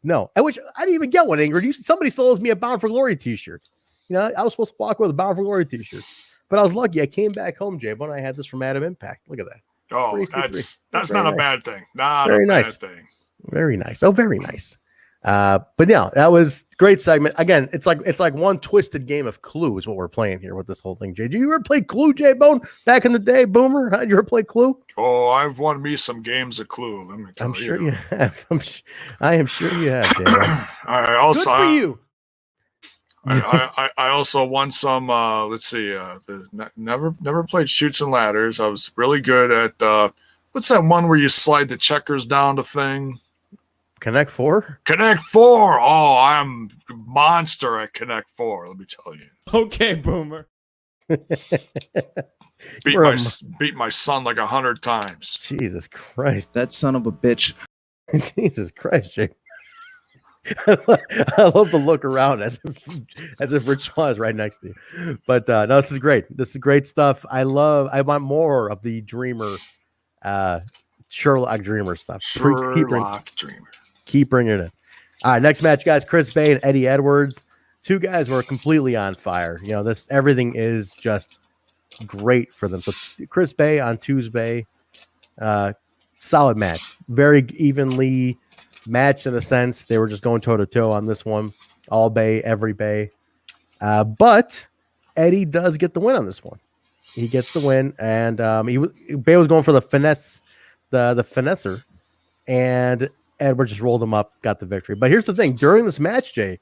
No, I didn't even get one, Ingrid. Somebody still owes me a Bound for Glory t-shirt. You know, I was supposed to walk with a Bound for Glory t-shirt, but I was lucky. I came back home, Jaybone. I had this from Adam Impact. Look at that. Oh, that's not a bad thing. Not very a nice. bad thing. Very nice. Oh, very nice. But yeah, that was a great segment. Again, it's like one twisted game of Clue is what we're playing here with this whole thing. Jay, did you ever play Clue, Jaybone, back in the day, Boomer? Did you ever play Clue? Oh, I've won me some games of Clue. Let me tell you. I'm sure you have. I am sure you have, Jay. I also, good for you. I also won some. Let's see. Never played Shoots and Ladders. I was really good at what's that one where you slide the checkers down the thing? Connect Four. Connect Four. Oh, I'm a monster at Connect Four. Let me tell you. Okay, Boomer. Beat my son like 100 times. Jesus Christ, that son of a bitch. Jesus Christ, Jake. I love to look around as if Rich Swann is right next to you. But no, this is great. This is great stuff. I want more of the Dreamer, Sherlock Dreamer stuff. Keep bringing it in. All right, next match, guys. Chris Bey and Eddie Edwards. Two guys were completely on fire. You know, everything is just great for them. So Chris Bey on Tuesday, solid match, very evenly matched in a sense. They were just going toe to toe on this one, all Bay, every Bay. But Eddie does get the win on this one. He gets the win, and Bey was going for the finesse, the finesser, and Edwards just rolled him up, got the victory. But here's the thing: during this match, Jay,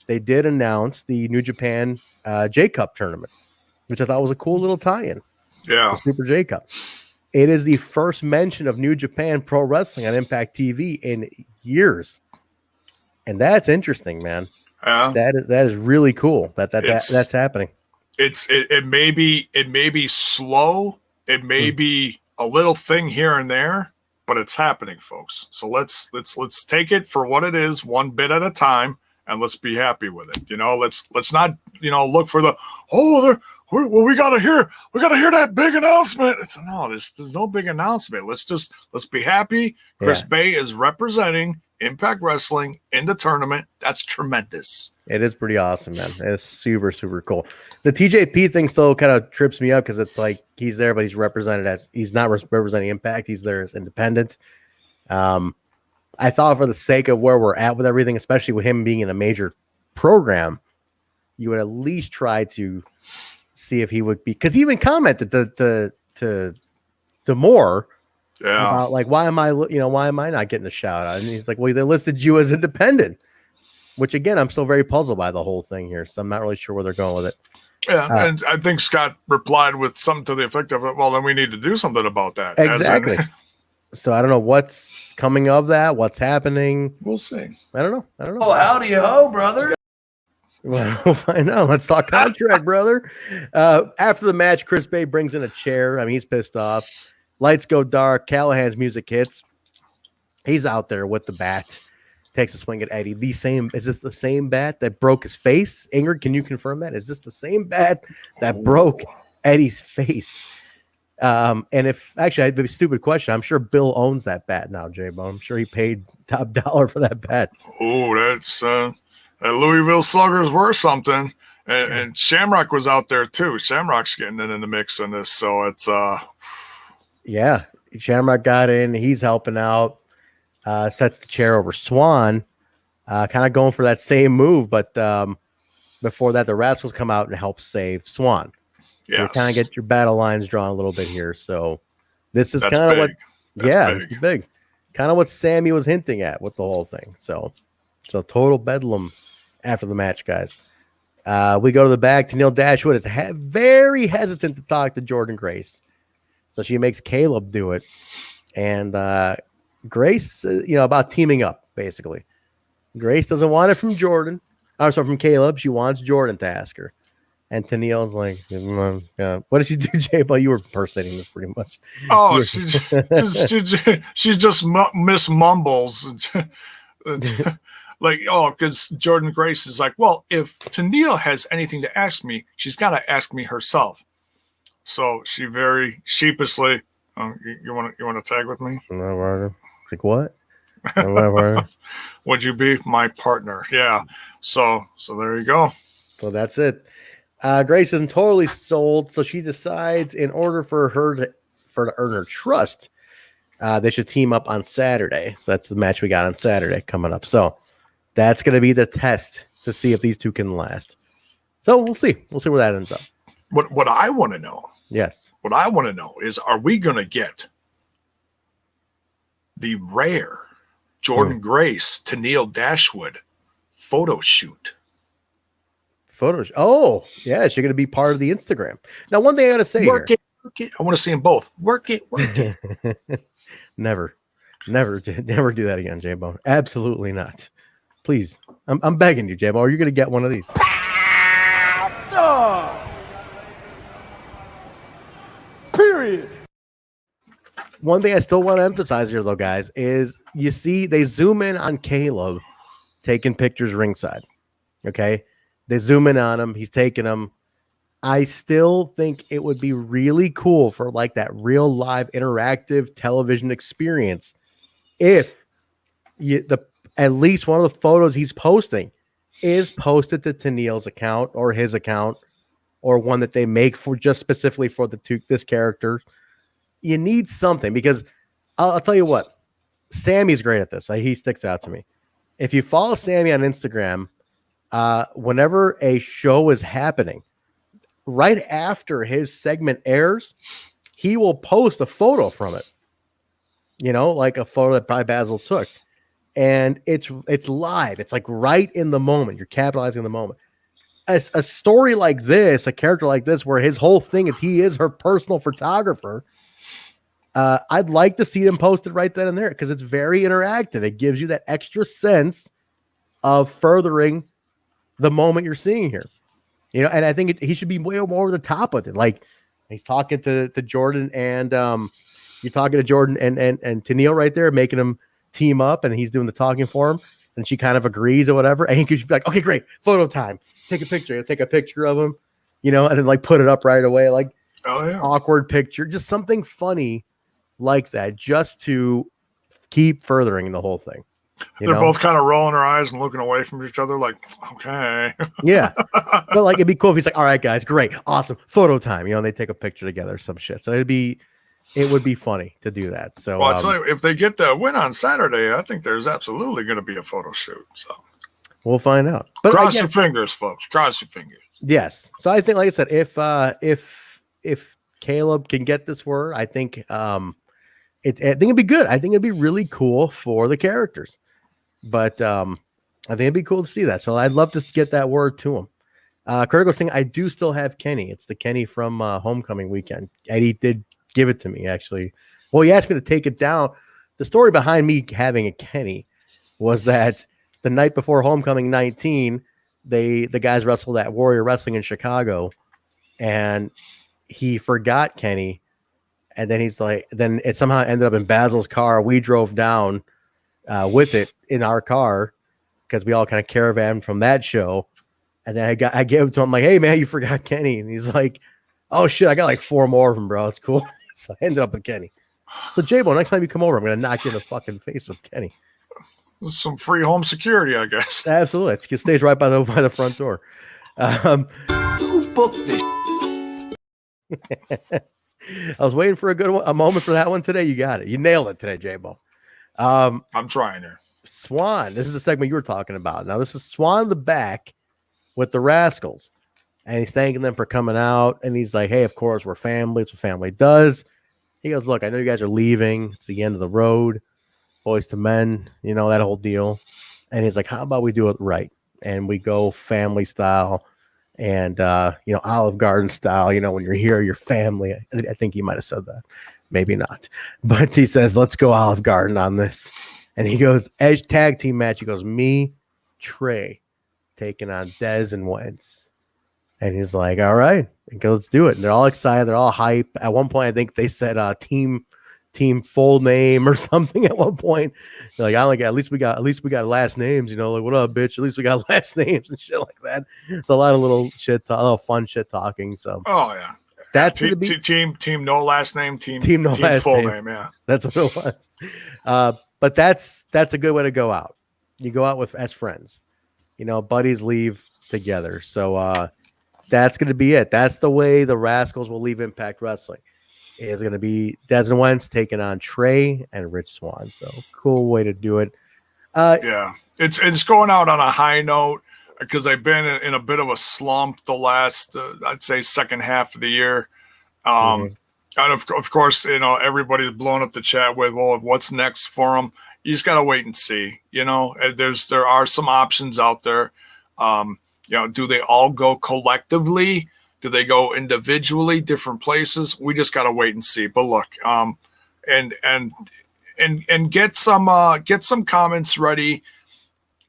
they did announce the New Japan J Cup tournament, which I thought was a cool little tie-in. Yeah, the Super J Cup. It is the first mention of New Japan Pro Wrestling on Impact TV in years, and that's interesting, man. Yeah, that is really cool. That's happening. It may be slow. It may be a little thing here and there, but it's happening, folks. So let's take it for what it is, one bit at a time, and let's be happy with it. You know, let's not look for we gotta hear that big announcement. There's no big announcement. Let's be happy. Chris Bey is representing Impact Wrestling in the tournament. That's tremendous. It is pretty awesome, man. It's super, super cool. The TJP thing still kind of trips me up because it's like he's there, but he's not representing Impact. He's there as independent. I thought for the sake of where we're at with everything, especially with him being in a major program, you would at least try to see if he would be, because he even commented to Moore about like, why am I not getting a shout out? And he's like, well, they listed you as independent, which again, I'm still very puzzled by the whole thing here. So I'm not really sure where they're going with it. Yeah, and I think Scott replied with something to the effect of, well, then we need to do something about that. Exactly. So I don't know what's coming of that, what's happening. We'll see. I don't know. Oh, howdy ho, brother. Well, we'll find out. Let's talk contract, brother. After the match, Chris Bey brings in a chair. I mean, he's pissed off. Lights go dark. Callahan's music hits. He's out there with the bat. Takes a swing at Eddie. Is this the same bat that broke his face? Ingrid, can you confirm that? Is this the same bat that broke Eddie's face? And if actually, I have a stupid question. I'm sure Bill owns that bat now, Jaybone. I'm sure he paid top dollar for that bat. Oh, that's that Louisville Slugger's worth something. And Shamrock was out there too. Shamrock's getting in the mix in this, so it's yeah. Shamrock got in. He's helping out. Sets the chair over Swann. Kind of going for that same move, but before that, the Rascals come out and help save Swann. Yes. So you kind of get your battle lines drawn a little bit here. So this is kind of what, this is big. Kind of what Sammy was hinting at with the whole thing. So So total bedlam after the match, guys. We go to the back. Tenille Dashwood is very hesitant to talk to Jordynne Grace. So she makes Caleb do it. And Grace, about teaming up, basically. Grace doesn't want it from Jordynne. I'm sorry, from Caleb. She wants Jordynne to ask her. And Tenille's like, what did she do, Jaybone? You were impersonating this pretty much. Oh, she's just Miss Mumbles. Like, because Jordynne Grace is like, well, if Tenille has anything to ask me, she's got to ask me herself. So she very sheepishly, you want to tag with me? Like what? Would you be my partner? Yeah. So there you go. So that's it. Grace isn't totally sold, so she decides in order for her to earn her trust, they should team up on Saturday. So that's the match we got on Saturday coming up. So that's going to be the test to see if these two can last. So we'll see. We'll see where that ends up. What I want to know. Yes. What I want to know is, are we going to get the rare Jordynne Grace Tenille Dashwood photo shoot? Photos. Oh, yeah, she's going to be part of the Instagram. Now, one thing I got to say work it. I want to see them both. Work it. Never do that again, Jaybone. Absolutely not. Please, I'm begging you, Jaybone. Are you going to get one of these? Period. One thing I still want to emphasize here, though, guys, is you see they zoom in on Caleb taking pictures ringside. Okay. They zoom in on him. He's taking them. I still think it would be really cool for like that real live interactive television experience if at least one of the photos he's posting is posted to Tenille's account or his account or one that they make for just specifically for this character. You need something because I'll tell you what, Sammy's great at this. He sticks out to me. If you follow Sammy on Instagram, whenever a show is happening, right after his segment airs, he will post a photo from it. Like a photo that probably Basil took. And it's live. It's like right in the moment. You're capitalizing on the moment. A story like this, a character like this, where his whole thing is he is her personal photographer. I'd like to see them posted right then and there because it's very interactive. It gives you that extra sense of furthering the moment you're seeing here. And I think he should be way more over the top with it. Like he's talking to Jordynne and you're talking to Jordynne and Tenille right there, making them team up, and he's doing the talking for him, and she kind of agrees or whatever. And he could be like, okay, great, photo time. Take a picture of him, and then like put it up right away, like awkward picture, just something funny like that, just to keep furthering the whole thing. They're both kind of rolling their eyes and looking away from each other, like, okay. Yeah. But like it'd be cool if he's like, all right, guys, great, awesome, photo time, and they take a picture together or some shit. So it would be funny to do that. So well, it's like if they get the win on Saturday, I think there's absolutely going to be a photo shoot. So we'll find out. But cross your fingers, folks. Cross your fingers. Yes. So I think, like I said, if Caleb can get this word, I think I think it'd be good. I think it'd be really cool for the characters. But I think it'd be cool to see that. So I'd love to get that word to him. Critical thing, I do still have Kenny. It's the Kenny from Homecoming weekend. Eddie did give it to me, actually. Well, he asked me to take it down. The story behind me having a Kenny was that the night before Homecoming 19, the guys wrestled at Warrior Wrestling in Chicago, and he forgot Kenny. And then he's like, then it somehow ended up in Basil's car. We drove down with it in our car because we all kind of caravan from that show. And then I gave it to him, like, hey man, you forgot Kenny. And he's like, oh shit, I got like 4 more of them, bro. It's cool. So I ended up with Kenny. So Jaybone, next time you come over, I'm gonna knock you in the fucking face with Kenny. Some free home security, I guess. Absolutely. It stays right by the front door. Who booked this? I was waiting for a moment for that one today. You got it. You nailed it today, Jaybone. I'm trying here. Swann. This is the segment you were talking about. Now, this is Swann in the back with the Rascals. And he's thanking them for coming out. And he's like, hey, of course, we're family. It's what family does. He goes, look, I know you guys are leaving. It's the end of the road. Boys to men, that whole deal. And he's like, how about we do it right? And we go family style and, Olive Garden style, when you're here, your family. I think he might have said that. Maybe not. But he says, let's go Olive Garden on this. And he goes, Edge tag team match. He goes, me, Trey, taking on Dez and Wentz. And he's like, all right, let's do it. And they're all excited. They're all hype. At one point, I think they said team full name or something at one point. They're like, at least we got last names, like, what up, bitch? At least we got last names and shit like that. It's a lot of little fun shit talking. So that's team, team no last name, team no last full name. name. Yeah, that's what it was. But that's a good way to go out. You go out as friends, buddies leave together. So that's going to be it. That's the way the Rascals will leave Impact Wrestling. It's going to be Dez and Wentz taking on Trey and Rich Swann. So cool way to do it. It's going out on a high note because I've been in a bit of a slump the last, I'd say, second half of the year. And of course, everybody's blowing up the chat with, well, what's next for them? You just got to wait and see. There are some options out there. Do they all go collectively? Do they go individually, different places? We just got to wait and see. But look, and get some comments ready.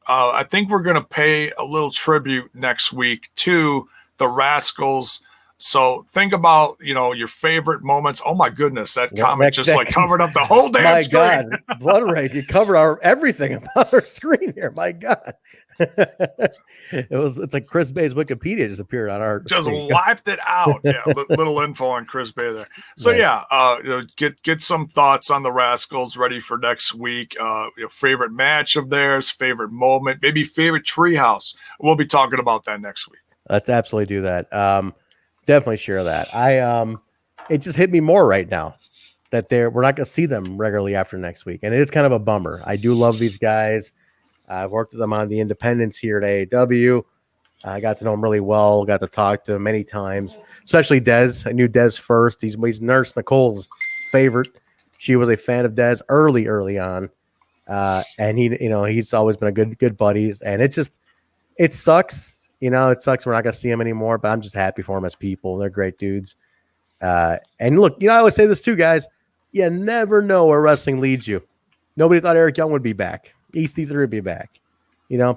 I think we're going to pay a little tribute next week to the Rascals. So think about, your favorite moments. Oh my goodness, that comment just covered up the whole damn screen. My God, Blood Rage, you cover everything about our screen here. My God. It's like Chris Bey's Wikipedia just appeared on our just screen. wiped it out. Yeah, little info on Chris Bey there. So get some thoughts on the Rascals ready for next week. Your favorite match of theirs, favorite moment, maybe favorite treehouse. We'll be talking about that next week. Let's absolutely do that. Definitely share that. It just hit me more right now that we're not going to see them regularly after next week, and it is kind of a bummer. I do love these guys. I've worked with them on the independents here at AEW. I got to know them really well. Got to talk to them many times, especially Dez. I knew Dez first. He's Nurse Nicole's favorite. She was a fan of Dez early on, and he's always been a good buddies. And it sucks. It sucks we're not gonna see him anymore. But I'm just happy for them as people. They're great dudes. And look, I always say this too, guys. You never know where wrestling leads you. Nobody thought Eric Young would be back. EC3 would be back.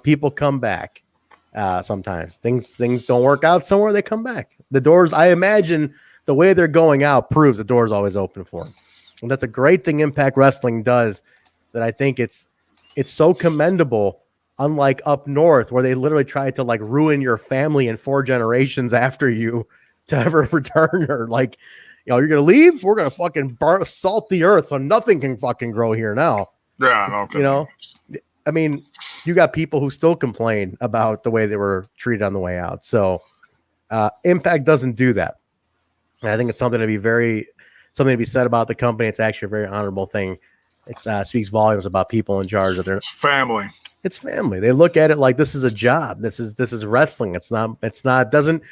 People come back sometimes. Things don't work out somewhere, they come back. The doors, I imagine the way they're going out proves the door's always open for them. And that's a great thing Impact Wrestling does that I think it's so commendable, unlike up north where they literally try to ruin your family in 4 generations after you to ever return or you're going to leave? We're going to fucking salt the earth so nothing can fucking grow here now. Yeah, okay. I mean, you got people who still complain about the way they were treated on the way out. So Impact doesn't do that. And I think it's something to be said about the company. It's actually a very honorable thing. It speaks volumes about people in charge of their family. It's family. They look at it like this is a job. This is wrestling. It doesn't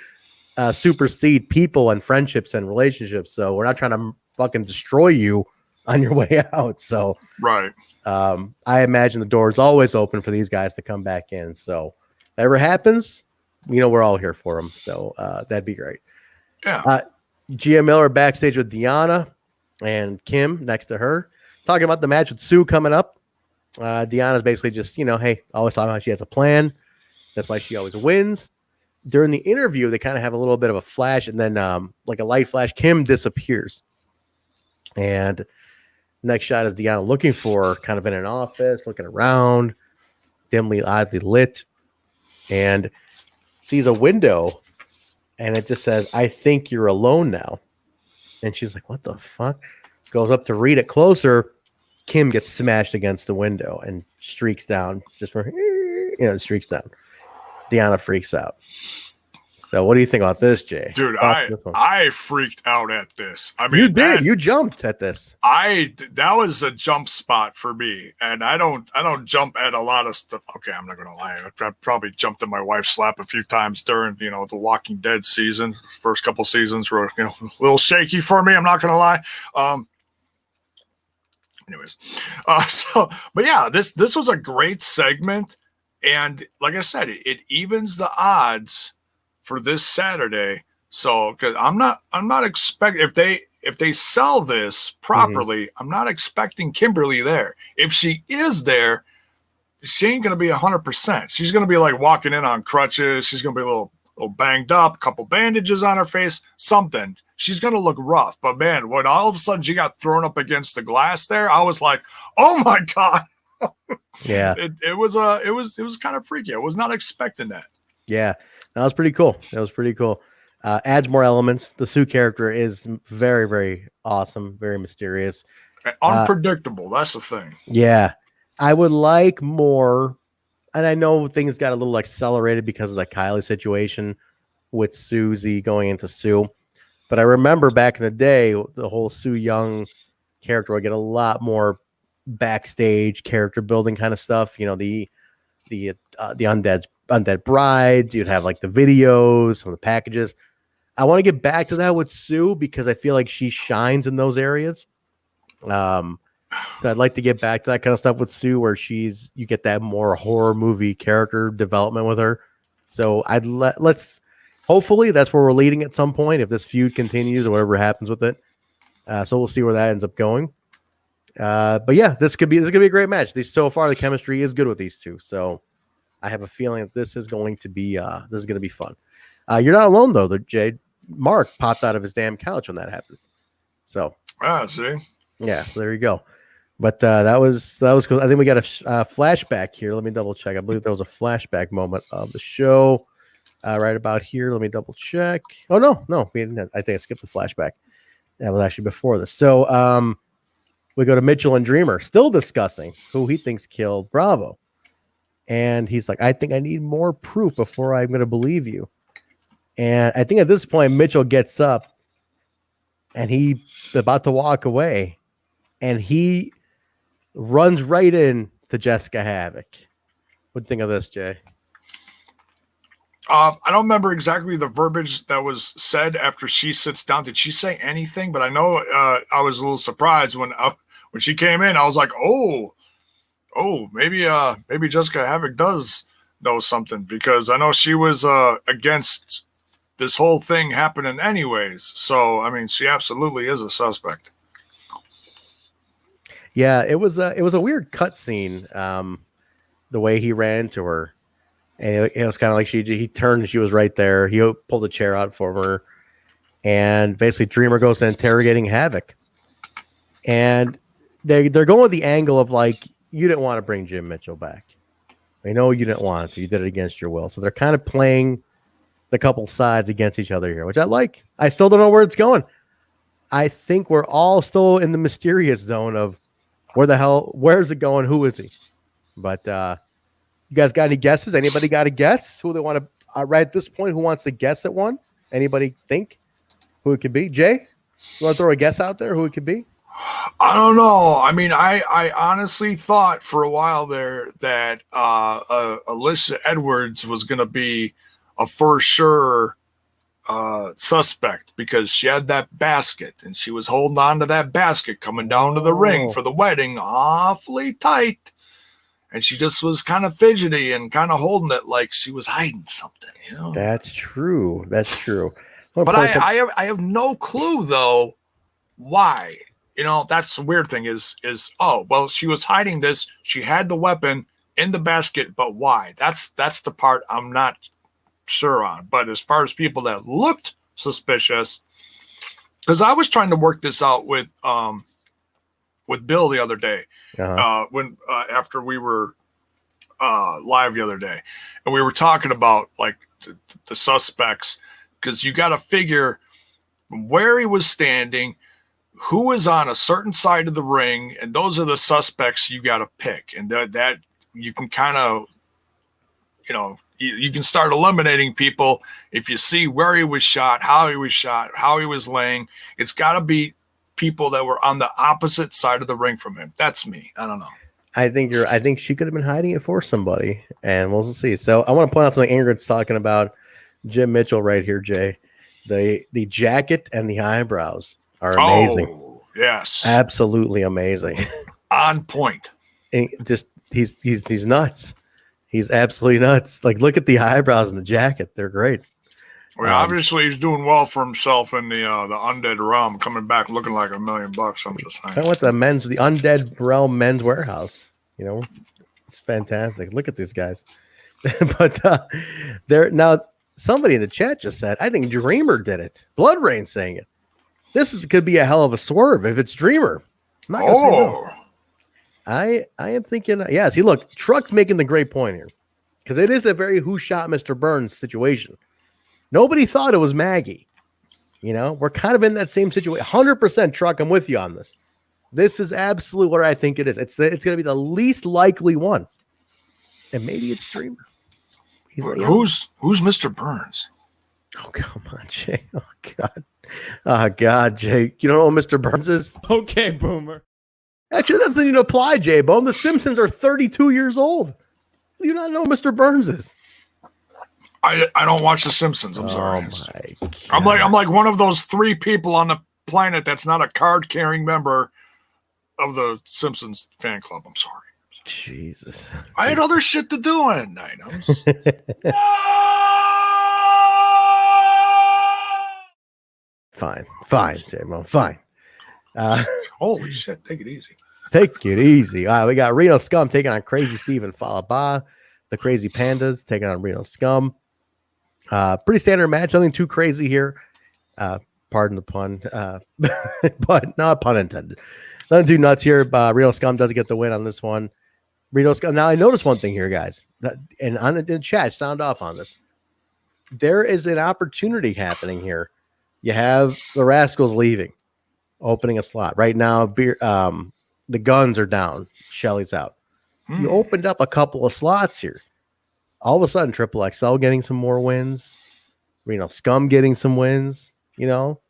supersede people and friendships and relationships. So we're not trying to fucking destroy you on your way out. So right. I imagine the door is always open for these guys to come back in. So if that ever happens, we're all here for them. So that'd be great. Yeah. Gia Miller backstage with Deanna and Kim next to her, talking about the match with Sue coming up. Deanna's basically just, hey, always talking about she has a plan. That's why she always wins. During the interview, they kind of have a little bit of a flash, and then like a light flash, Kim disappears. And next shot is Deanna looking for her, kind of in an office, looking around, dimly, oddly lit, and sees a window, and it just says, "I think you're alone now." And she's like, "What the fuck?" Goes up to read it closer. Kim gets smashed against the window and streaks down, streaks down. Deanna freaks out. So what do you think about this, Jay? Dude, I freaked out at this. I mean, you did. You jumped at this. That was a jump spot for me, and I don't jump at a lot of stuff. Okay, I'm not gonna lie. I probably jumped at my wife's slap a few times during the Walking Dead season. First couple seasons were a little shaky for me. I'm not gonna lie. Anyways, but yeah, this was a great segment, and like I said, it evens the odds for this Saturday. So, because I'm not expecting if they sell this properly, I'm not expecting Kimberly there. If she is there, she ain't gonna be 100%. She's gonna be like walking in on crutches. She's gonna be a little banged up, a couple bandages on her face, something. She's gonna look rough. But man, when all of a sudden she got thrown up against the glass there, I was like, oh my God. Yeah. It was kind of freaky. I was not expecting that. Yeah. That was pretty cool. Adds more elements. The Sue character is very, very awesome, very mysterious. Unpredictable. That's the thing. Yeah. I would like more, and I know things got a little accelerated because of the Kylie situation with Susie going into Sue. But I remember back in the day, the whole Sue Young character would get a lot more backstage character building kind of stuff. You know, the undead brides. You'd have like the videos, some of the packages. I want to get back to that with Sue because I feel like she shines in those areas. So I'd like to get back to that kind of stuff with Sue, where you get that more horror movie character development with her. So let's hopefully that's where we're leading at some point, if this feud continues or whatever happens with it. So we'll see where that ends up going. But yeah, this could be a great match. So far the chemistry is good with these two. So I have a feeling that this is going to be fun. You're not alone though, Jay. Mark popped out of his damn couch when that happened. So see. Yeah, so there you go. But that was cool. I think we got a flashback here. Let me double check. I believe there was a flashback moment of the show right about here. Let me double check. Oh no, we didn't. I think I skipped the flashback. That was actually before this. So we go to Mitchell and Dreamer, still discussing who he thinks killed Bravo, and he's like, "I think I need more proof before I'm going to believe you." And I think at this point, Mitchell gets up, and he's about to walk away, and he runs right in to Jessicka Havok. What do you think of this, Jay? I don't remember exactly the verbiage that was said after she sits down. Did she say anything? But I know I was a little surprised when she came in. I was like, oh, maybe Jessicka Havok does know something, because I know she was against this whole thing happening anyways. So I mean, she absolutely is a suspect. Yeah, it was a weird cutscene, the way he ran to her, and it was kind of like he turned and she was right there. He pulled a chair out for her, and basically Dreamer goes to interrogating Havok, and they're going with the angle of like, you didn't want to bring Jim Mitchell back. I know you didn't want to. You did it against your will. So they're kind of playing the couple sides against each other here, which I like. I still don't know where it's going. I think we're all still in the mysterious zone of where's it going? Who is he? But you guys got any guesses? Anybody got a guess who they want to, right at this point, who wants to guess at one? Anybody think who it could be? Jay, you want to throw a guess out there who it could be? I don't know. I mean, I honestly thought for a while there that Alicia Edwards was going to be a for sure suspect, because she had that basket and she was holding on to that basket coming down to the ring for the wedding awfully tight, and she just was kind of fidgety and kind of holding it like she was hiding something, you know. That's true. But I have no clue though why. You know, that's the weird thing is oh well, she was hiding this, she had the weapon in the basket, but why? That's the part I'm not sure on. But as far as people that looked suspicious, because I was trying to work this out with Bill the other day, when after we were live the other day, and we were talking about like the suspects, because you got to figure where he was standing, who is on a certain side of the ring, and those are the suspects you got to pick, and that you can kind of, you know, you can start eliminating people if you see where he was shot, how he was laying. It's got to be people that were on the opposite side of the ring from him. That's me. I don't know. I think she could have been hiding it for somebody, and we'll see. So I want to point out something Ingrid's talking about Jim Mitchell right here, Jay. The jacket and the eyebrows are amazing. Oh, yes. Absolutely amazing. On point. And he's nuts. He's absolutely nuts. Like, look at the eyebrows and the jacket. They're great. Well, obviously he's doing well for himself in the Undead Realm, coming back looking like $1 million. I'm just saying. I went to the Undead Realm Men's Warehouse. You know, it's fantastic. Look at these guys. But there now, somebody in the chat just said, I think Dreamer did it. Blood Rain saying it. Could be a hell of a swerve if it's Dreamer. I'm not gonna say no. I am thinking, yeah. See, look, Truck's making the great point here because it is a very who shot Mr. Burns situation. Nobody thought it was Maggie. You know, we're kind of in that same situation. 100% Truck. I'm with you on this. This is absolutely what I think it is. It's going to be the least likely one, and maybe it's Dreamer. Who's Mr. Burns? Oh, come on, Jay. Oh God, Jay. You don't know what Mr. Burns is? Okay, Boomer. Actually, that doesn't even apply, Jaybone. The Simpsons are 32 years old. Do you not know who Mr. Burns is? I don't watch The Simpsons. I'm sorry. I'm like one of those 3 people on the planet that's not a card-carrying member of the Simpsons fan club. I'm sorry. Jesus. I had other shit to do at night. Fine, Jaybone, fine. Holy shit, take it easy. Take it easy. All right, we got Reno Scum taking on Crazy Steve and Fallah Bahh. The Crazy Pandas taking on Reno Scum. Pretty standard match. Nothing too crazy here. Pardon the pun, but not pun intended. Nothing too nuts here. Reno Scum doesn't get the win on this one. Reno Scum. Now I noticed one thing here, guys, and on the chat, sound off on this. There is an opportunity happening here. You have the Rascals leaving, opening a slot right now. The guns are down. Shelly's out. You opened up a couple of slots here. All of a sudden, Triple XL getting some more wins. Reno Scum getting some wins. You know,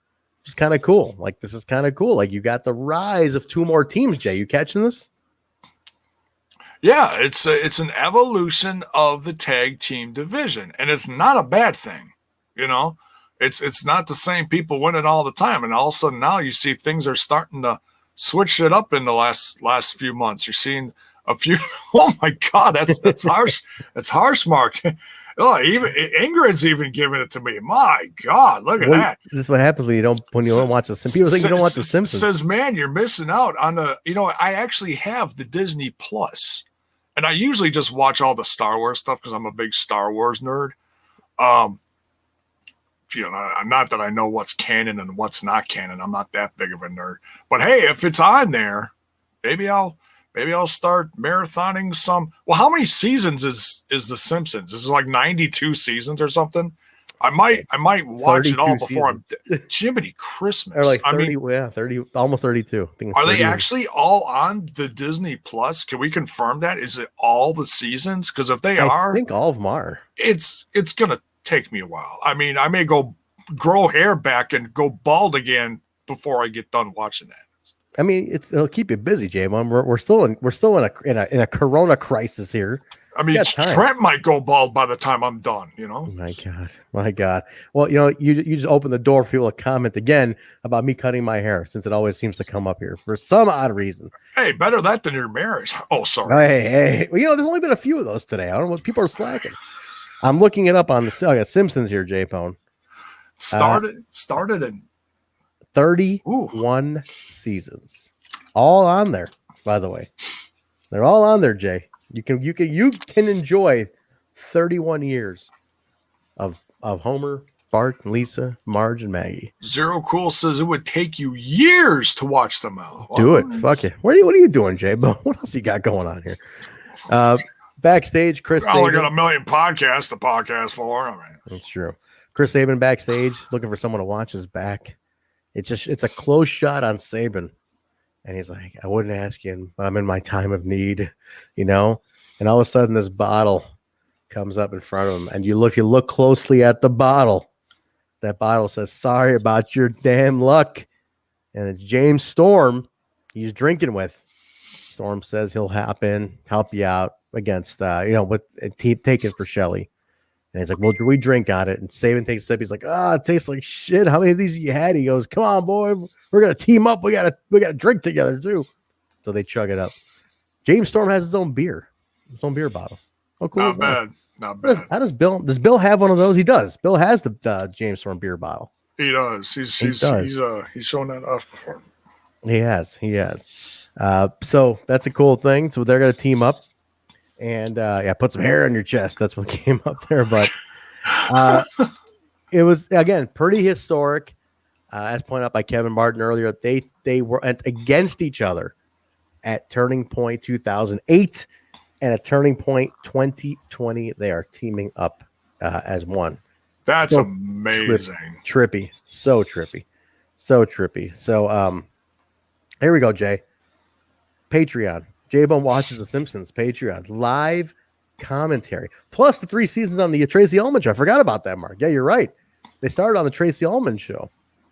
just kind of cool. Like, this is kind of cool. Like, you got the rise of 2 more teams. Jay, you catching this? Yeah, it's an evolution of the tag team division, and it's not a bad thing. You know, it's not the same people winning all the time, and all of a sudden now you see things are starting to switch it up in the last few months. You're seeing a few. Oh my God, that's harsh. That's harsh, Mark. Oh, even Ingrid's even giving it to me. My God, look at that. This is what happens when you don't watch the Simpsons. People think you don't watch the Simpsons. Says, man, you're missing out on the. You know, I actually have the Disney Plus, and I usually just watch all the Star Wars stuff because I'm a big Star Wars nerd. You know, not that I know what's canon and what's not canon. I'm not that big of a nerd. But hey, if it's on there, maybe I'll start marathoning some. Well, how many seasons is The Simpsons? Is it like 92 seasons or something? I might watch it all before I'm Jiminy Christmas. Or like 30, 30, almost 32. I think are they actually all on the Disney Plus? Can we confirm that? Is it all the seasons? Because if they are, I think all of them are. It's gonna take me a while. I mean, I may go grow hair back and go bald again before I get done watching that. I mean, it'll keep you busy, Jaybone. We're still in a Corona crisis here. I mean, Trent might go bald by the time I'm done. You know. My God. Well, you know, you just open the door for people to comment again about me cutting my hair, since it always seems to come up here for some odd reason. Hey, better that than your marriage. Oh, sorry. Hey. Well, you know, there's only been a few of those today. I don't know what people are slacking. I'm looking it up on the Simpsons here, Jaybone. Started in 31 seasons, all on there. By the way, they're all on there, Jay. You can enjoy 31 years of Homer, Bart, Lisa, Marge, and Maggie. Zero Cool says it would take you years to watch them out. Do it. Fuck it. What are you doing, Jaybone? What else you got going on here? Backstage, Chris. I only got a million podcasts to podcast for. I mean, that's true. Chris Sabin backstage, looking for someone to watch his back. It's a close shot on Sabin, and he's like, "I wouldn't ask you, but I'm in my time of need," you know. And all of a sudden, this bottle comes up in front of him, and if you look closely at the bottle, that bottle says, "Sorry about your damn luck," and it's James Storm he's drinking with. Storm says he'll hop in, help you out against, with a team taken for Shelly. And he's like, well, we drink on it. And Sabin takes a sip. He's like, it tastes like shit. How many of these you had? He goes, come on, boy. We're going to team up. We got to drink together, too. So they chug it up. James Storm has his own beer bottles. Oh, cool. Not bad. Not bad. How does Bill have one of those? He does. Bill has the James Storm beer bottle. He does. He's shown that off before. He has. So that's a cool thing. So they're gonna team up, and put some hair on your chest. That's what came up there. But it was again pretty historic, as pointed out by Kevin Martin earlier. They were against each other at Turning Point 2008 and at Turning Point 2020. They are teaming up as one. That's so amazing. Trippy. So trippy. So here we go, Jay. Patreon. Jaybone watches The Simpsons. Patreon. Live commentary. Plus the 3 seasons on the Tracy Ullman show. I forgot about that, Mark. Yeah, you're right. They started on the Tracy Ullman show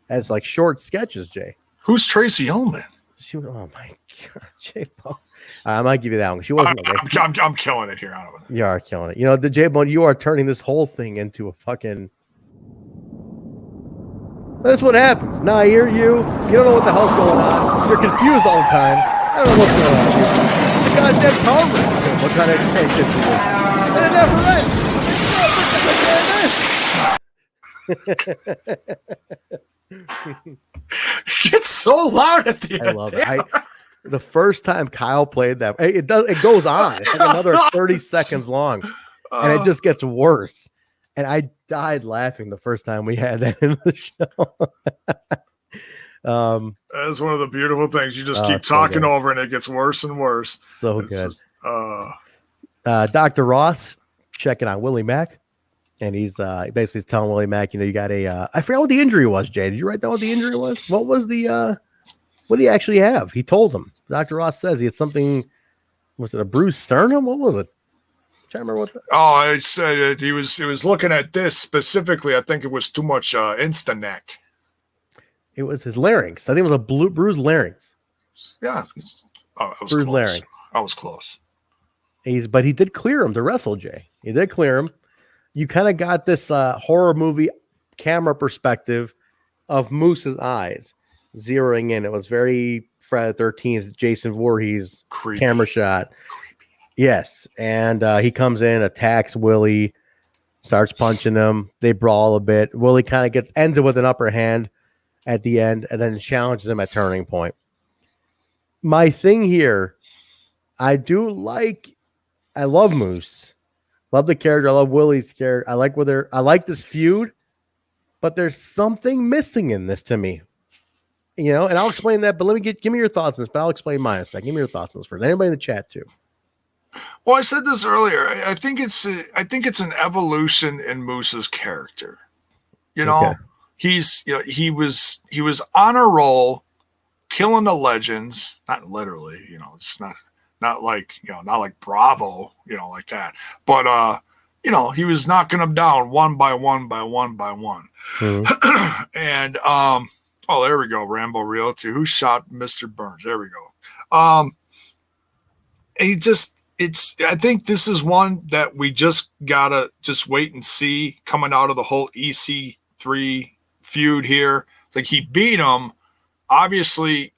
as like short sketches, Jay. Who's Tracy Ullman? She was, oh my God, Jaybone. I might give you that one. She wasn't. I'm killing it here. You are killing it. You know, the Jaybone, you are turning this whole thing into a fucking. That's what happens. Nah, you don't know what the hell's going on. You're confused all the time. I don't know what's going on. It's a goddamn car wreck. What kind of extension is it? And it never ends. It's so loud at the end. I love it. The first time Kyle played that, it goes on. It's like another 30 seconds long, and it just gets worse. And I died laughing the first time we had that in the show. That's one of the beautiful things. You just keep talking over, and it gets worse and worse. So it's good. Dr. Ross checking on Willie Mack, and he's basically telling Willie Mack, you got I forgot what the injury was, Jay. Did you write down what the injury was? What was the what did he actually have? He told him. Dr. Ross says he had something. Was it a bruised sternum? What was it? I'm trying to remember what. I said he was looking at this specifically. I think it was too much Instaneck. It was his larynx. I think it was a bruised larynx. Yeah, I was bruised close. Larynx. I was close. But he did clear him to wrestle, Jay. He did clear him. You kind of got this horror movie camera perspective of Moose's eyes zeroing in. It was very Friday the 13th, Jason Voorhees camera shot. Creepy. Yes. And he comes in, attacks Willie, starts punching him. They brawl a bit. Willie kind of ends it with an upper hand at the end and then challenges him at Turning Point. My thing here, I love Moose. Love the character. I love Willie's character. I like this feud, but there's something missing in this to me. And I'll explain that, but give me your thoughts on this, but I'll explain mine in a second. Give me your thoughts on this first. Anybody in the chat too? Well, I said this earlier. I think it's an evolution in Moose's character. Okay. He was on a roll, killing the legends, not literally, it's not like Bravo, like that. But he was knocking them down one by one. Mm-hmm. And there we go, Rambo Realty. Who shot Mr. Burns? There we go. I think this is one that we just gotta just wait and see coming out of the whole EC3 feud here. It's like he beat him. Obviously,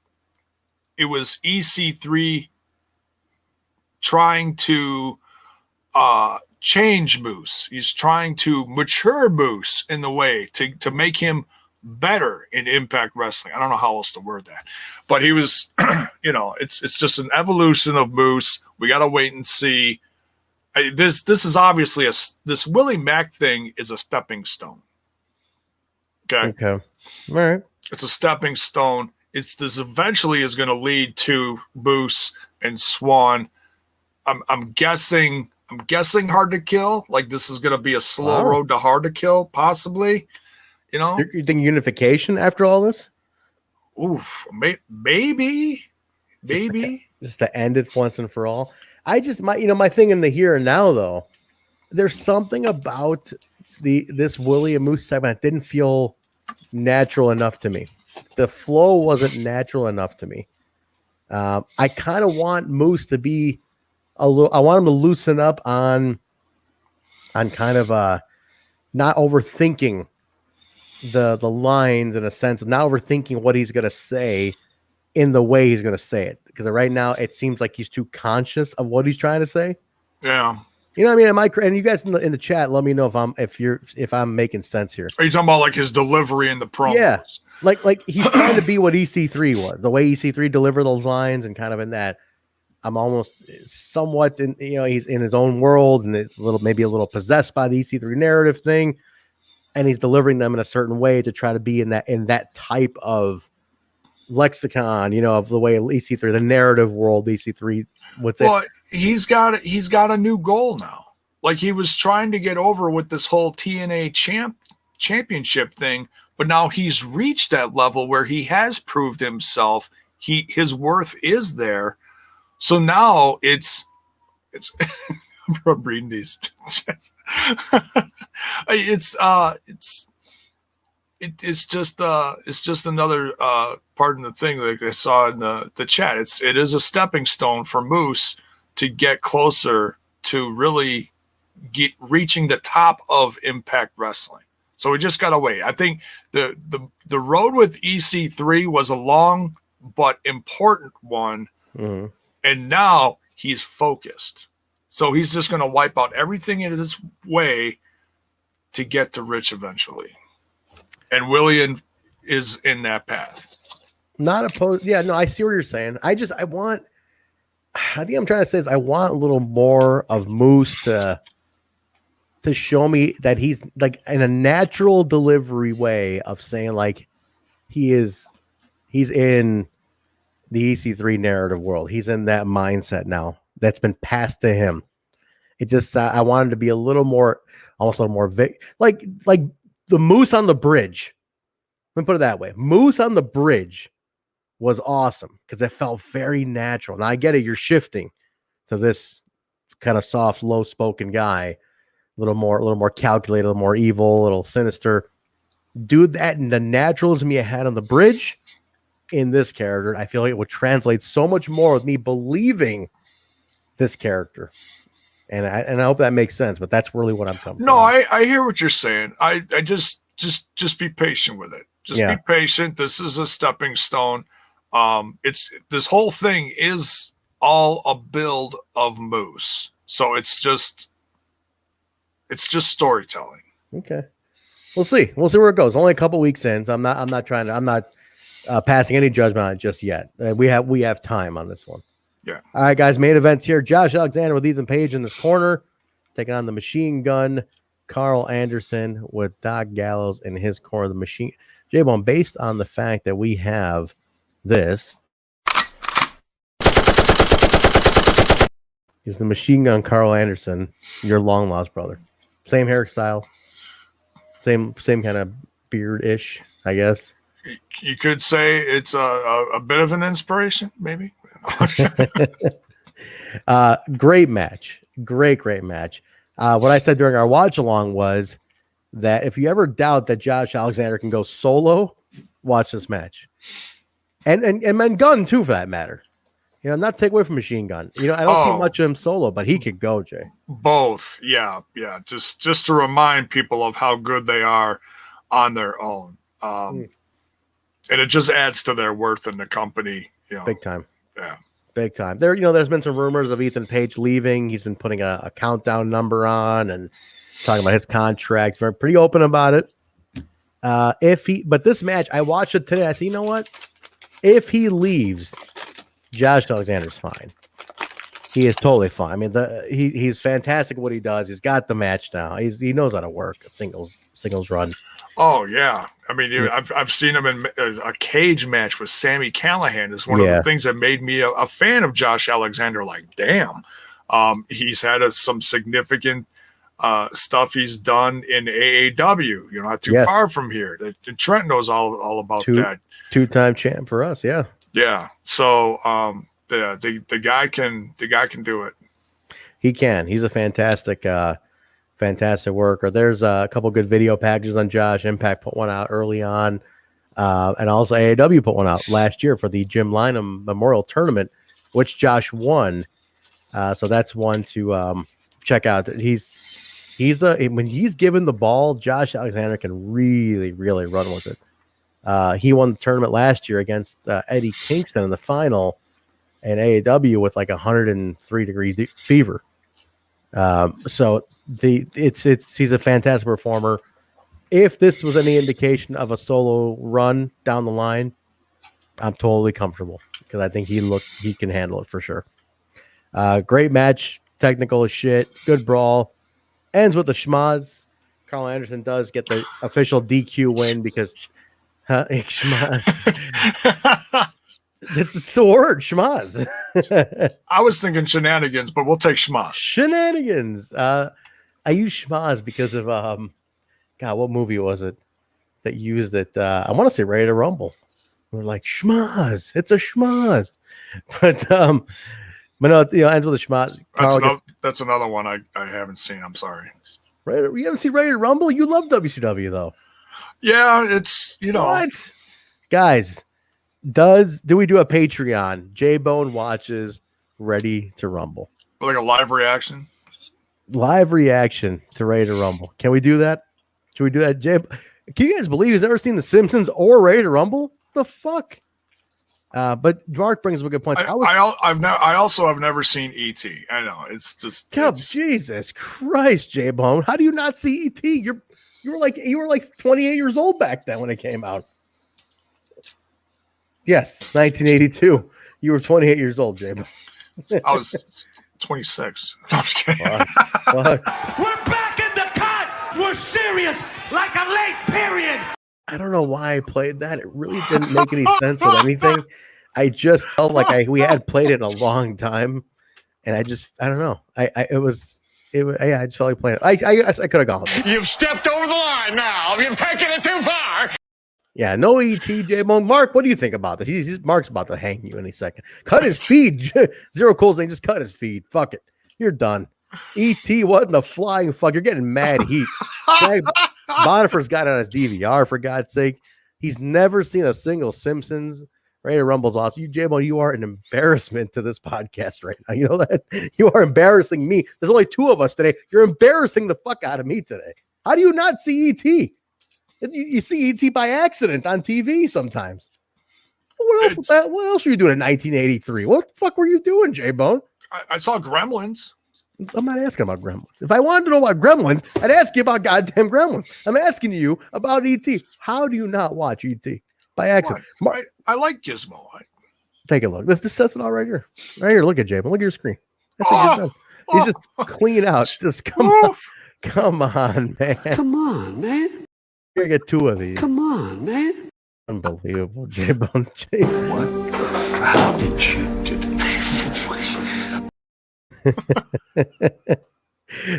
it was EC3 trying to change Moose. He's trying to mature Moose in the way to make him better in Impact Wrestling. I don't know how else to word that, but he was, it's just an evolution of Moose. We got to wait and see. This is obviously this Willie Mack thing is a stepping stone. Okay. All right. It's a stepping stone. This eventually is going to lead to Moose and Swann. I'm guessing Hard to Kill. Like this is going to be a slow road to Hard to Kill, possibly. You think unification after all this? Oof, maybe. Just to end it once and for all. My thing in the here and now though, there's something about this Willie and Moose segment that didn't feel natural enough to me. The flow wasn't natural enough to me. I kind of want Moose to be I want him to loosen up on kind of not overthinking the lines in a sense of not overthinking what he's going to say in the way he's going to say it. Because right now it seems like he's too conscious of what he's trying to say. Yeah. You know what I mean? Am I? And you guys in the chat, let me know if I'm making sense here. Are you talking about like his delivery in the promos? Yeah, like he's trying to be what EC3 was. The way EC3 delivered those lines, and kind of in that, I'm almost somewhat in. He's in his own world and maybe a little possessed by the EC3 narrative thing, and he's delivering them in a certain way to try to be in that type of lexicon. Of the way EC3, the narrative world, EC3. Well, he's got a new goal now. Like he was trying to get over with this whole TNA championship thing, but now he's reached that level where he has proved himself. His worth is there. So now it's I'm reading these. It's just another part of the thing like I saw in the chat. It is a stepping stone for Moose to get closer to really reaching the top of Impact Wrestling. So we just gotta wait. I think the road with EC3 was a long but important one, and now he's focused. So he's just gonna wipe out everything in his way to get to Rich eventually. And Willie is in that path. Not opposed. Yeah, no, I see what you're saying. I think I'm trying to say is I want a little more of Moose to show me that he's like in a natural delivery way of saying like he's in the EC3 narrative world. He's in that mindset now that's been passed to him. It just I wanted to be a little more, almost a little more like the Moose on the bridge. Let me put it that way. Moose on the bridge was awesome because it felt very natural. Now I get it. You're shifting to this kind of soft, low-spoken guy, a little more calculated, a little more evil, a little sinister. Do that in the naturalism you had on the bridge in this character. I feel like it would translate so much more with me believing this character. And I hope that makes sense, but that's really what I'm coming No, I hear what you're saying. I just be patient with it. Just be patient. This is a stepping stone. It's this whole thing is all a build of Moose. So it's just storytelling. Okay. We'll see. We'll see where it goes. Only a couple weeks in. So I'm not passing any judgment on it just yet. We have time on this one. Yeah. All right, guys. Main events here. Josh Alexander with Ethan Page in this corner, taking on the Machine Gun. Karl Anderson with Doc Gallows in his corner. The Machine Jaybone, based on the fact that we have this, is the Machine Gun Karl Anderson, your long lost brother. Same hairstyle, same kind of beard-ish, I guess. You could say it's a bit of an inspiration, maybe. Great match. Great match. What I said during our watch along was that if you ever doubt that Josh Alexander can go solo, watch this match. And Gun too, for that matter. Not take away from Machine Gun. I don't see much of him solo, but he could go, Jay. Both. Yeah. Just to remind people of how good they are on their own. And it just adds to their worth in the company. Big time. Yeah. Big time. There's been some rumors of Ethan Page leaving. He's been putting a countdown number on and talking about his contract. Very pretty open about it. But this match, I watched it today. I said, you know what? If he leaves, Josh Alexander's fine. He is totally fine. I mean, he's fantastic at what he does. He's got the match down. He knows how to work a singles run. Oh yeah, I mean, I've seen him in a cage match with Sami Callihan. Is one of the things that made me a fan of Josh Alexander. Like, damn, he's had some significant stuff he's done in AAW. Not too far from here. Trent knows all about that. Two-time champ for us. Yeah. Yeah. So the guy can do it. He can. He's a fantastic worker. There's a couple good video packages on Josh. Impact put one out early on, and also AAW put one out last year for the Jim Lynam Memorial Tournament, which Josh won. So that's one to check out. When he's given the ball, Josh Alexander can really, really run with it. He won the tournament last year against Eddie Kingston in the final in AAW with like 103-degree fever. So he's a fantastic performer. If this was any indication of a solo run down the line, I'm totally comfortable because I think he can handle it for sure. Great match, technical as shit, good brawl, ends with a schmaz. Karl Anderson does get the official DQ win because schmaz. It's the word schmaz. I was thinking shenanigans, but we'll take schmaz. Shenanigans. I use schmaz because of God, what movie was it that used it? I want to say Ready to Rumble. We're like schmaz. It's a schmaz, but no, ends with a schmaz. That's another one I haven't seen. I'm sorry. You haven't seen Ready to Rumble? You love WCW though. Yeah, it's what, guys. Do we do a Patreon? Jaybone watches Ready to Rumble, like a live reaction. Live reaction to Ready to Rumble. Can we do that? Should we do that, Jay? Can you guys believe he's never seen The Simpsons or Ready to Rumble? The fuck? But Mark brings up a good point. I also have never seen E.T. I know it's just Jesus Christ, Jaybone. How do you not see E.T.? You were like 28 years old back then when it came out. Yes, 1982. You were 28 years old, Jaybone. I was 26. I'm just kidding. We're back in the cut. We're serious, like a late period. I don't know why I played that. It really didn't make any sense with anything. I just felt like we had played it in a long time, and I don't know. I just felt like playing it. I could have gone with it. You've stepped over the line now. You've taken it too far. Yeah, no ET, J-Bone. Mark, what do you think about this? Mark's about to hang you any second. Cut his feed. Zero Cool saying just cut his feed. Fuck it. You're done. ET, what in the flying fuck? You're getting mad heat. Bonifer's got it on his DVR, for God's sake. He's never seen a single Simpsons. Ready to Rumble's awesome. You, J-Bone, you are an embarrassment to this podcast right now. You know that? You are embarrassing me. There's only two of us today. You're embarrassing the fuck out of me today. How do you not see ET? You see ET by accident on TV sometimes. What else were you doing in 1983? What the fuck were you doing, J-Bone? I saw Gremlins. I'm not asking about Gremlins. If I wanted to know about Gremlins, I'd ask you about goddamn Gremlins. I'm asking you about ET. How do you not watch ET by accident? I like Gizmo. Take a look. This says it all right here. Right here. Look at J-Bone. Look at your screen. He's just clean out. Just come on. Come on, man. Come on, man. You're gonna get two of these. Come on, man. Unbelievable, J-Bone. What? How did you do?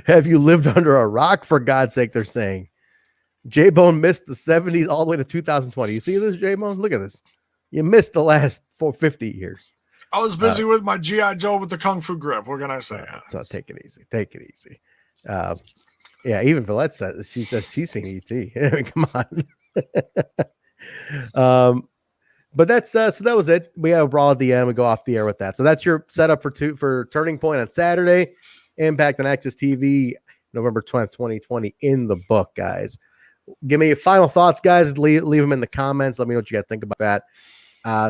Have you lived under a rock, for God's sake? They're saying J-Bone missed the 70s all the way to 2020. You see this, J-Bone? Look at this. You missed the last 50 years. I was busy with my G.I. Joe with the Kung Fu grip. What can I say? So take it easy. Take it easy. Yeah, even Villette says she's seen ET. I mean, come on. But that's so that was it. We have Raw at the end. We go off the air with that. So that's your setup for Turning Point on Saturday. Impact on Access TV, November 20th, 2020 in the book, guys. Give me your final thoughts, guys. Leave them in the comments. Let me know what you guys think about that.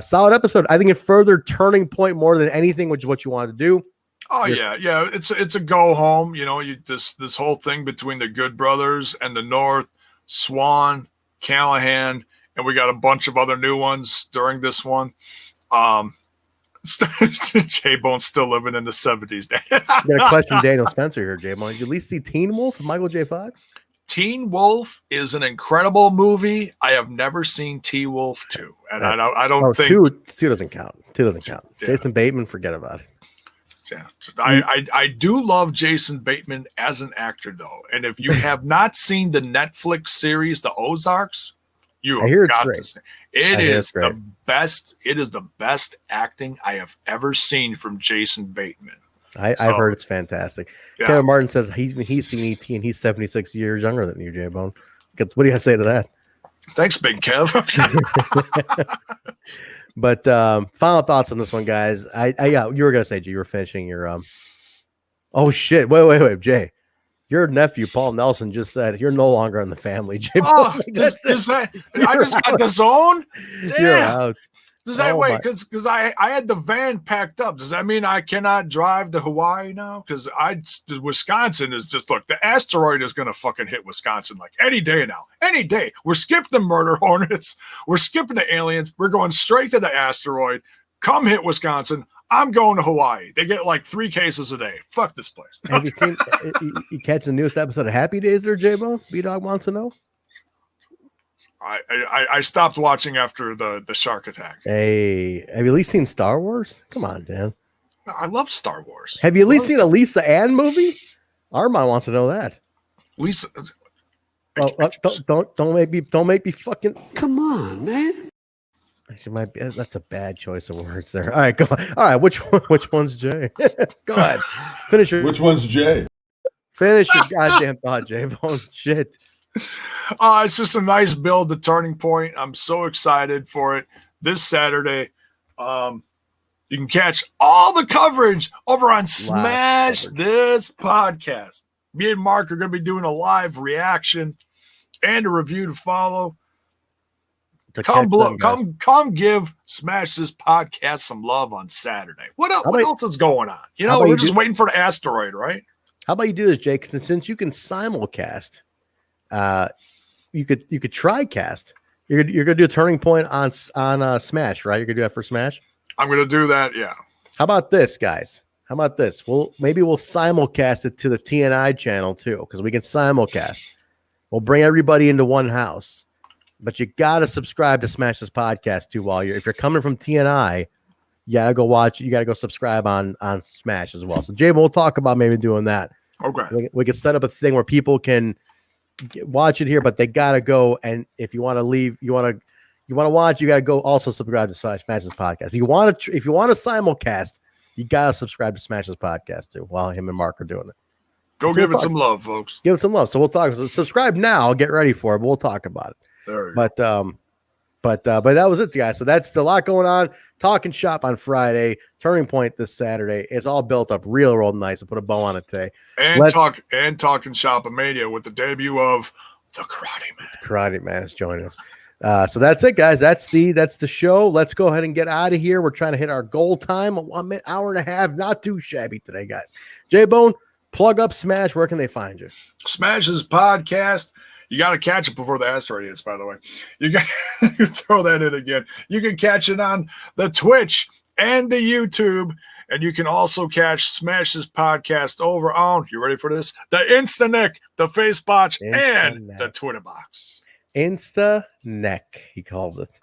Solid episode. I think it further Turning Point more than anything, which is what you wanted to do. Oh yeah. It's a go home. You know, this whole thing between the Good Brothers and the North, Swann, Callahan, and we got a bunch of other new ones during this one. J-Bone's still living in the 70s. You got a question, Daniel Spencer here, J-Bone. Did you at least see Teen Wolf with Michael J. Fox? Teen Wolf is an incredible movie. I have never seen Teen Wolf 2, and I don't think 2 doesn't count. 2 doesn't count. Yeah. Jason Bateman, forget about it. Yeah, I do love Jason Bateman as an actor, though. And if you have not seen the Netflix series, The Ozarks, you have got to see. It is the best. It is the best acting I have ever seen from Jason Bateman. I've heard it's fantastic. Yeah. Kevin Martin says he's seen ET and he's 76 years younger than you, J-Bone. What do you have to say to that? Thanks, Big Kev. But final thoughts on this one, guys. You were gonna say, G, you were finishing your oh shit. Wait, Jay. Your nephew, Paul Nelson, just said you're no longer in the family, Jay. Oh, I just got the zone? You're Damn. out. Does that Oh, wait? my- Because I had the van packed up. Does that mean I cannot drive to Hawaii now? Because Wisconsin is just look. The asteroid is going to fucking hit Wisconsin like any day now. Any day. We're skipping the murder hornets. We're skipping the aliens. We're going straight to the asteroid. Come hit Wisconsin. I'm going to Hawaii. They get like 3 cases a day. Fuck this place. Have you seen? You catch the newest episode of Happy Days there, Jaybone? B-Dog wants to know. I stopped watching after the shark attack. Hey, have you at least seen Star Wars? Come on, Dan. I love Star Wars. Have you at least seen a Lisa Ann movie? Armand wants to know that. Lisa, don't make me fucking. Come on, man. Actually, might be, that's a bad choice of words there. All right, go on. All right, which one's Jay? Go ahead. Finish your. Which one's Jay? Finish your goddamn thought, Jaybone. Shit. It's just a nice build to Turning Point. I'm so excited for it this Saturday. You can catch all the coverage over on Smash This Podcast. Me and Mark are going to be doing a live reaction and a review to follow. Come give Smash This Podcast some love on Saturday. What else is going on? You know, we're just waiting for the asteroid, right? How about you do this, Jake? Since you can simulcast, you could try cast. You're gonna do a Turning Point on Smash, right? You're gonna do that for Smash. I'm gonna do that. Yeah. How about this, guys? How about this? Maybe we'll simulcast it to the TNI channel too, because we can simulcast. We'll bring everybody into one house, but you gotta subscribe to Smash This Podcast too. If you're coming from TNI, you gotta go watch. You gotta go subscribe on Smash as well. So Jay, we'll talk about maybe doing that. Okay. We can set up a thing where people can watch it here, but they gotta go. And if you want to leave, you want to watch, you gotta go also subscribe to Smash This Podcast. If you want to simulcast, you gotta subscribe to Smash This Podcast too. While him and Mark are doing it, go give it some love, folks. Give it some love. So we'll talk. So subscribe now. Get ready for it. But we'll talk about it. There. But that was it, guys. So that's a lot going on. Talking shop on Friday. Turning Point this Saturday. It's all built up real nice. I put a bow on it today. And talking Shop-A-Mania with the debut of the Karate Man. Karate Man is joining us. So that's it, guys. That's the show. Let's go ahead and get out of here. We're trying to hit our goal time. 1 minute, hour and a half. Not too shabby today, guys. Jaybone, plug up Smash. Where can they find you? Smash's Podcast. You got to catch it before the asteroid hits, by the way. You got to throw that in again. You can catch it on the Twitch and the YouTube, and you can also catch Smash This Podcast over on, you ready for this? The Instaneck, the Facebotch, and the Twitter box. Instaneck, he calls it.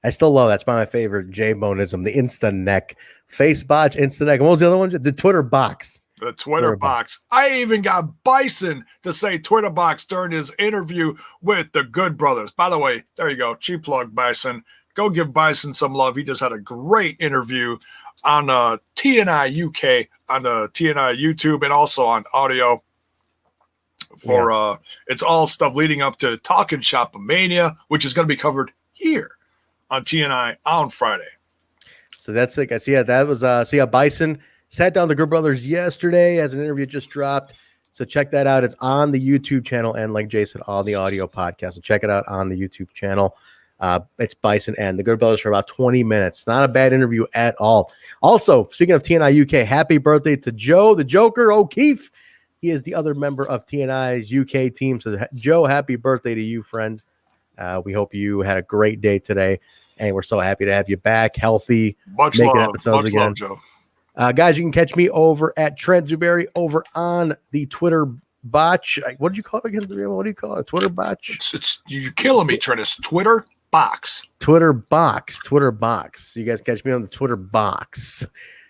I still love that. That's my favorite Jayboneism, the Instaneck. Facebotch, Instaneck. And what was the other one? The Twitter box. The Twitter box. I even got Bison to say Twitter box during his interview with the Good Brothers. By the way, there you go. Cheap plug, Bison. Go give Bison some love. He just had a great interview on TNI UK, on the TNI YouTube, and also on audio. It's all stuff leading up to Talking Shop-A-Mania, which is going to be covered here on TNI on Friday. So that's it, guys. Yeah, that was Bison sat down with the Good Brothers yesterday as an interview just dropped. So check that out. It's on the YouTube channel, and like Jay said, all the audio podcasts. So check it out on the YouTube channel. It's Bison and the Good Brothers for about 20 minutes. Not a bad interview at all. Also, speaking of TNI UK, happy birthday to Joe, the Joker O'Keefe. He is the other member of TNI's UK team. So Joe, happy birthday to you, friend. We hope you had a great day today, and we're so happy to have you back, healthy. Much love, Joe. Guys, you can catch me over at Trent Zuberi over on the Twitter botch. What did you call it again? What do you call it? Twitter botch? You're killing me, Trent. It's Twitter box. Twitter box. You guys catch me on the Twitter box,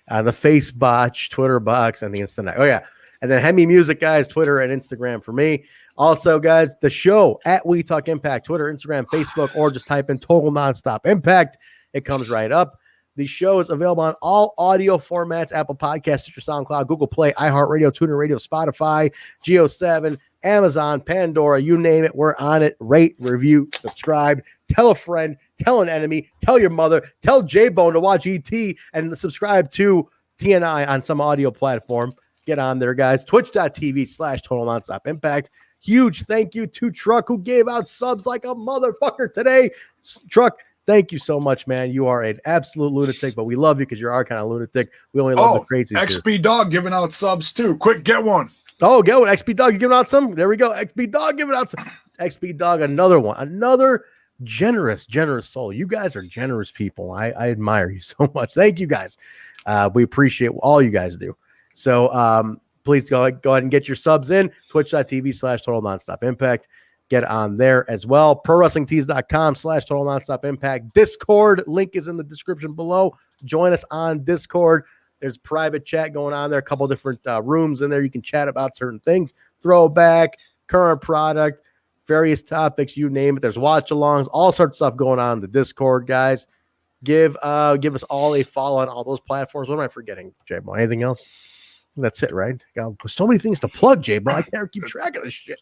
the Face botch, Twitter box, and the Instant. Oh, yeah. And then Hemi Music, guys, Twitter and Instagram for me. Also, guys, the show at We Talk Impact, Twitter, Instagram, Facebook, or just type in Total Nonstop Impact. It comes right up. The show is available on all audio formats: Apple Podcasts, Stitcher, SoundCloud, Google Play, iHeartRadio, TuneIn Radio, Spotify, Geo7, Amazon, Pandora, you name it. We're on it. Rate, review, subscribe, tell a friend, tell an enemy, tell your mother, tell Jaybone to watch ET, and subscribe to TNI on some audio platform. Get on there, guys. Twitch.tv/Total Nonstop Impact. Huge thank you to Truck, who gave out subs like a motherfucker today. Truck, thank you so much, man. You are an absolute lunatic, but we love you because you are kind of lunatic. We only love the crazies. XB Dog giving out subs too. Quick, get one. Oh, get one. XB Dog, you giving out some? There we go. XB Dog giving out some. XB Dog, another one. Another generous soul. You guys are generous people. I admire you so much. Thank you, guys. We appreciate all you guys do. So please go ahead and get your subs in. Twitch.tv/Total Nonstop Impact. Get on there as well. ProWrestlingTees.com/Total Nonstop Impact. Discord link is in the description below. Join us on Discord. There's private chat going on there. A couple different rooms in there. You can chat about certain things. Throwback, current product, various topics, you name it. There's watch-alongs, all sorts of stuff going on in the Discord, guys. Give us all a follow on all those platforms. What am I forgetting, Jaybone? Anything else? That's it, right? Got so many things to plug, Jaybone. I can't keep track of this shit.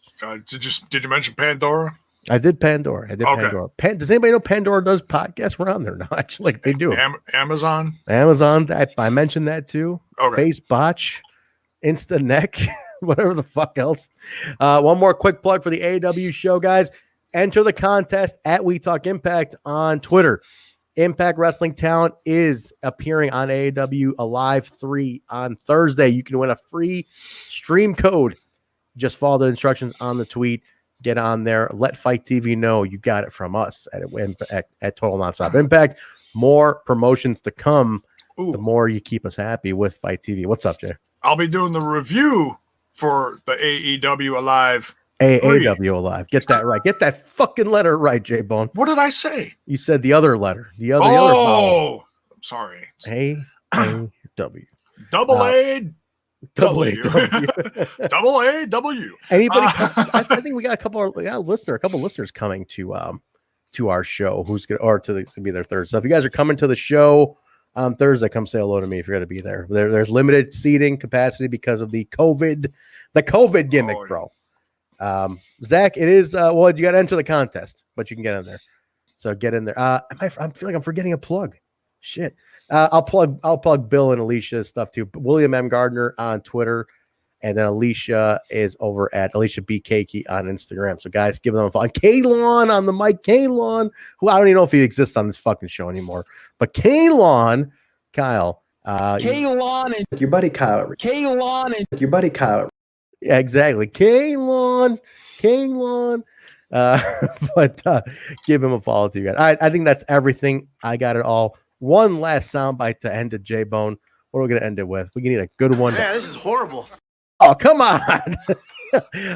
Did you mention Pandora? I did Pandora. Pandora. Does anybody know Pandora does podcasts? We're on there now. Actually, they do. Amazon. I mentioned that too. Okay. Facebotch, InstaNeck, whatever the fuck else. One more quick plug for the AEW show, guys. Enter the contest at We Talk Impact on Twitter. Impact Wrestling Talent is appearing on AEW Alive 3 on Thursday. You can win a free stream code. Just follow the instructions on the tweet. Get on there. Let Fight TV know you got it from us at Total Nonstop Impact. More promotions to come. The more you keep us happy with Fight TV. What's up, Jay? I'll be doing the review for the AEW Alive. AEW Alive. Get that right. Get that fucking letter right, Jaybone. What did I say? You said the other letter. The other I'm sorry. AAW. Double A. W. Double A W. Anybody? I think we got a couple listeners coming to our show. Who's gonna be there Thursday? So if you guys are coming to the show on Thursday, come say hello to me if you're gonna be there. There's limited seating capacity because of the COVID gimmick, bro. Zach, it is you got to enter the contest, but you can get in there. So get in there. I feel like I'm forgetting a plug. Shit. I'll plug Bill and Alicia's stuff too. William M. Gardner on Twitter, and then Alicia is over at Alicia B. Cakey on Instagram. So guys, give them a follow. Kalon on the mic. Kalon, who I don't even know if he exists on this fucking show anymore. But Kalon, Kyle. Kalon and your buddy Kyle. Kalon and your buddy Kyle. Yeah, exactly. Kalon. But give him a follow to you guys. All right, I think that's everything. I got it all. One last soundbite to end it, Jaybone. What are we going to end it with? We can need a good one. Yeah, this is horrible. Oh, come on.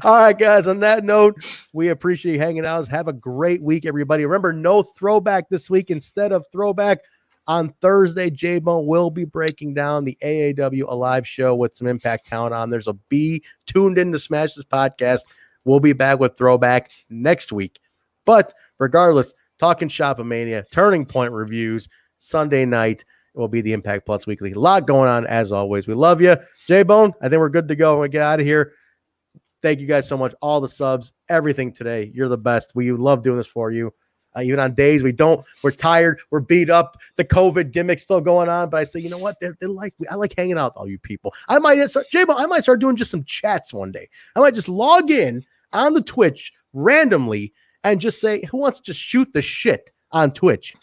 All right, guys. On that note, we appreciate you hanging out. Have a great week, everybody. Remember, no throwback this week. Instead of throwback, on Thursday, Jaybone will be breaking down the AAW Alive show with some Impact Count on. There's a be tuned in to Smash This podcast. We'll be back with throwback next week. But regardless, talking Shop-A-Mania, Turning Point reviews, Sunday night will be the Impact Plus Weekly. A lot going on as always. We love you. Jaybone, I think we're good to go. We're going to get out of here. Thank you guys so much. All the subs, everything today. You're the best. We love doing this for you. Even on days we're tired, we're beat up, the COVID gimmick's still going on. But I say, you know what? I like hanging out with all you people. I might start doing just some chats one day. I might just log in on the Twitch randomly and just say, who wants to just shoot the shit on Twitch?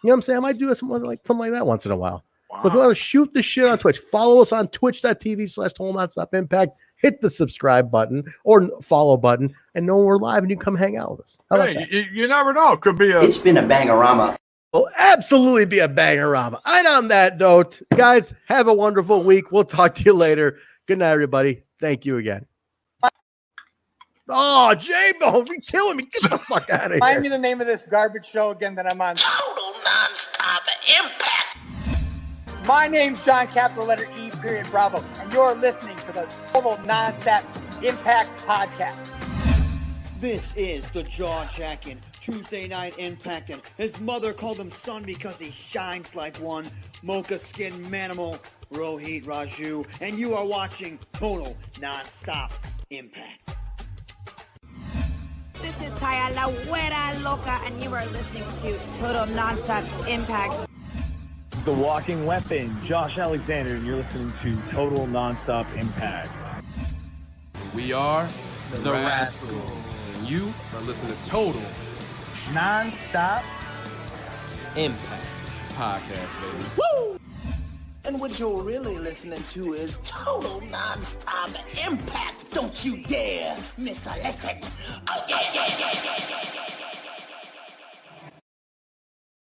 You know what I'm saying? I might do something like that once in a while. Wow. So if you want to shoot the shit on Twitch, follow us on twitch.tv/Total Nonstop Impact. Hit the subscribe button or follow button and know we're live and you come hang out with us. You never know. It could be It's been a bangorama. Will absolutely be a bangorama. And on that note, guys, have a wonderful week. We'll talk to you later. Good night, everybody. Thank you again. Oh, Jaybone, you're killing me. Get the fuck out of here. Find me the name of this garbage show again that I'm on. Total Nonstop Impact. My name's John, capital letter E, period, Bravo, and you're listening to the Total Nonstop Impact podcast. This is the jaw-jacking Tuesday Night Impact, and his mother called him son because he shines like one. Mocha skin manimal, Rohit Raju, and you are watching Total Nonstop Impact. This is Taya La Güera Loca, and you are listening to Total Nonstop Impact. the walking weapon, Josh Alexander, and you're listening to Total Nonstop Impact. We are the Rascals. And you are listening to Total Nonstop Impact Podcast, baby. Woo! And what you're really listening to is Total Nonstop Impact. Don't you dare miss a lesson. Oh, yeah.